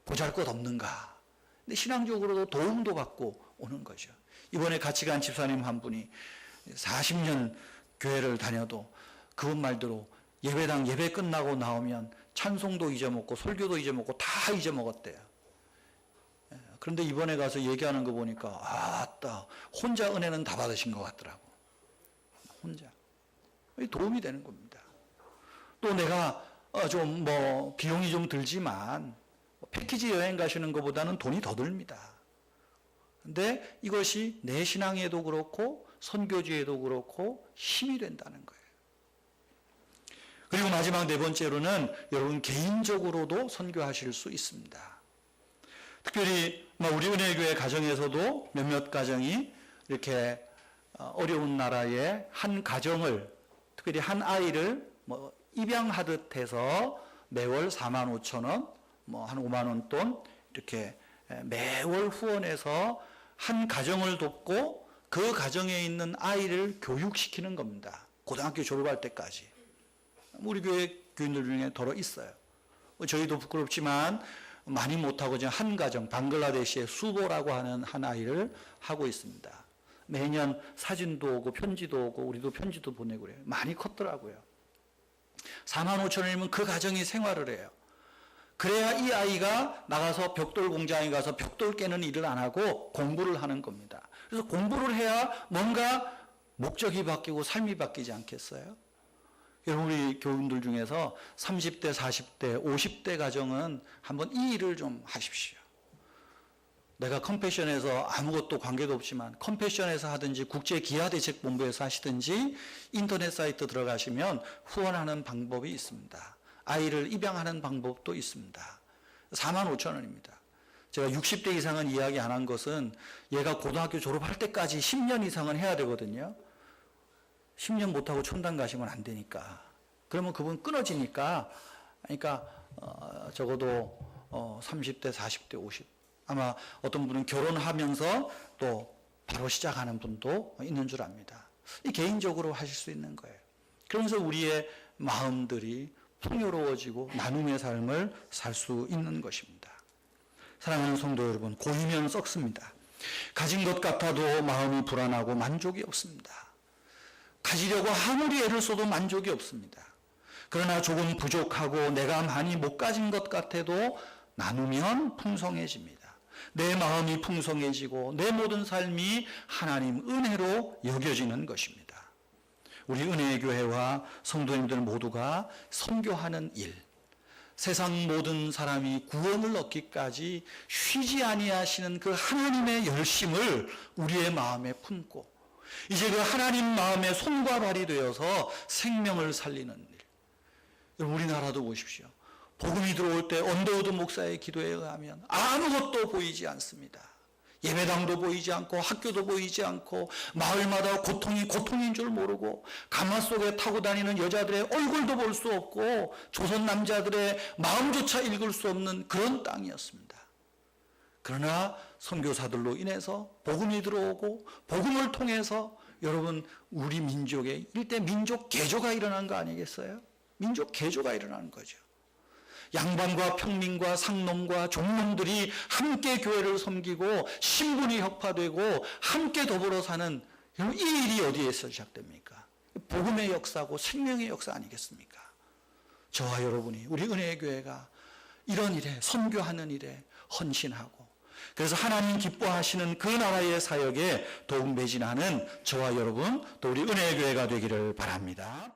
보잘것없는가. 근데 신앙적으로도 도움도 받고 오는 거죠. 이번에 같이 간 집사님 한 분이 40년 교회를 다녀도 그분 말대로 예배당 예배 끝나고 나오면 찬송도 잊어먹고 설교도 잊어먹고 다 잊어먹었대요. 그런데 이번에 가서 얘기하는 거 보니까 아따 혼자 은혜는 다 받으신 것 같더라고. 혼자. 도움이 되는 겁니다. 또 내가 좀 뭐 비용이 좀 들지만 패키지 여행 가시는 것보다는 돈이 더 듭니다. 근데 이것이 내 신앙에도 그렇고 선교지에도 그렇고 힘이 된다는 거예요. 그리고 마지막 네 번째로는 여러분 개인적으로도 선교하실 수 있습니다. 특별히 우리 은혜교회 가정에서도 몇몇 가정이 이렇게 어려운 나라의 한 가정을, 특별히 한 아이를 뭐 입양하듯 해서 매월 45,000원, 뭐 한 5만 원 돈 이렇게 매월 후원해서 한 가정을 돕고 그 가정에 있는 아이를 교육시키는 겁니다. 고등학교 졸업할 때까지. 우리 교회 교인들 중에 더러 있어요. 저희도 부끄럽지만 많이 못하고 지금 한 가정, 방글라데시의 수보라고 하는 한 아이를 하고 있습니다. 매년 사진도 오고 편지도 오고 우리도 편지도 보내고 그래요. 많이 컸더라고요. 45,000원이면 그 가정이 생활을 해요. 그래야 이 아이가 나가서 벽돌 공장에 가서 벽돌 깨는 일을 안 하고 공부를 하는 겁니다. 그래서 공부를 해야 뭔가 목적이 바뀌고 삶이 바뀌지 않겠어요? 여러분, 우리 교인들 중에서 30대, 40대, 50대 가정은 한번 이 일을 좀 하십시오. 내가 컴패션에서 아무것도 관계도 없지만 컴패션에서 하든지 국제기아대책본부에서 하시든지 인터넷 사이트 들어가시면 후원하는 방법이 있습니다. 아이를 입양하는 방법도 있습니다. 45,000원입니다. 제가 60대 이상은 이야기 안 한 것은 얘가 고등학교 졸업할 때까지 10년 이상은 해야 되거든요. 10년 못하고 촌당 가시면 안 되니까. 그러면 그분 끊어지니까, 그러니까 적어도 30대, 40대, 50. 아마 어떤 분은 결혼하면서 또 바로 시작하는 분도 있는 줄 압니다. 이 개인적으로 하실 수 있는 거예요. 그러면서 우리의 마음들이 풍요로워지고 나눔의 삶을 살 수 있는 것입니다. 사랑하는 성도 여러분, 고이면 썩습니다. 가진 것 같아도 마음이 불안하고 만족이 없습니다. 가지려고 아무리 애를 써도 만족이 없습니다. 그러나 조금 부족하고 내가 많이 못 가진 것 같아도 나누면 풍성해집니다. 내 마음이 풍성해지고 내 모든 삶이 하나님 은혜로 여겨지는 것입니다. 우리 은혜의 교회와 성도님들 모두가 선교하는 일, 세상 모든 사람이 구원을 얻기까지 쉬지 아니하시는 그 하나님의 열심을 우리의 마음에 품고 이제 그 하나님 마음에 손과 발이 되어서 생명을 살리는 일. 여러분, 우리나라도 보십시오. 복음이 들어올 때 언더우드 목사의 기도에 의하면 아무것도 보이지 않습니다. 예배당도 보이지 않고 학교도 보이지 않고 마을마다 고통이 고통인 줄 모르고 가마 속에 타고 다니는 여자들의 얼굴도 볼 수 없고 조선 남자들의 마음조차 읽을 수 없는 그런 땅이었습니다. 그러나 선교사들로 인해서 복음이 들어오고 복음을 통해서 여러분, 우리 민족의 일대 민족 개조가 일어난 거 아니겠어요? 민족 개조가 일어나는 거죠. 양반과 평민과 상놈과 종놈들이 함께 교회를 섬기고 신분이 혁파되고 함께 더불어 사는 이 일이 어디에서 시작됩니까? 복음의 역사고 생명의 역사 아니겠습니까? 저와 여러분이, 우리 은혜의 교회가 이런 일에, 선교하는 일에 헌신하고 그래서 하나님 기뻐하시는 그 나라의 사역에 더욱 매진하는 저와 여러분, 또 우리 은혜의 교회가 되기를 바랍니다.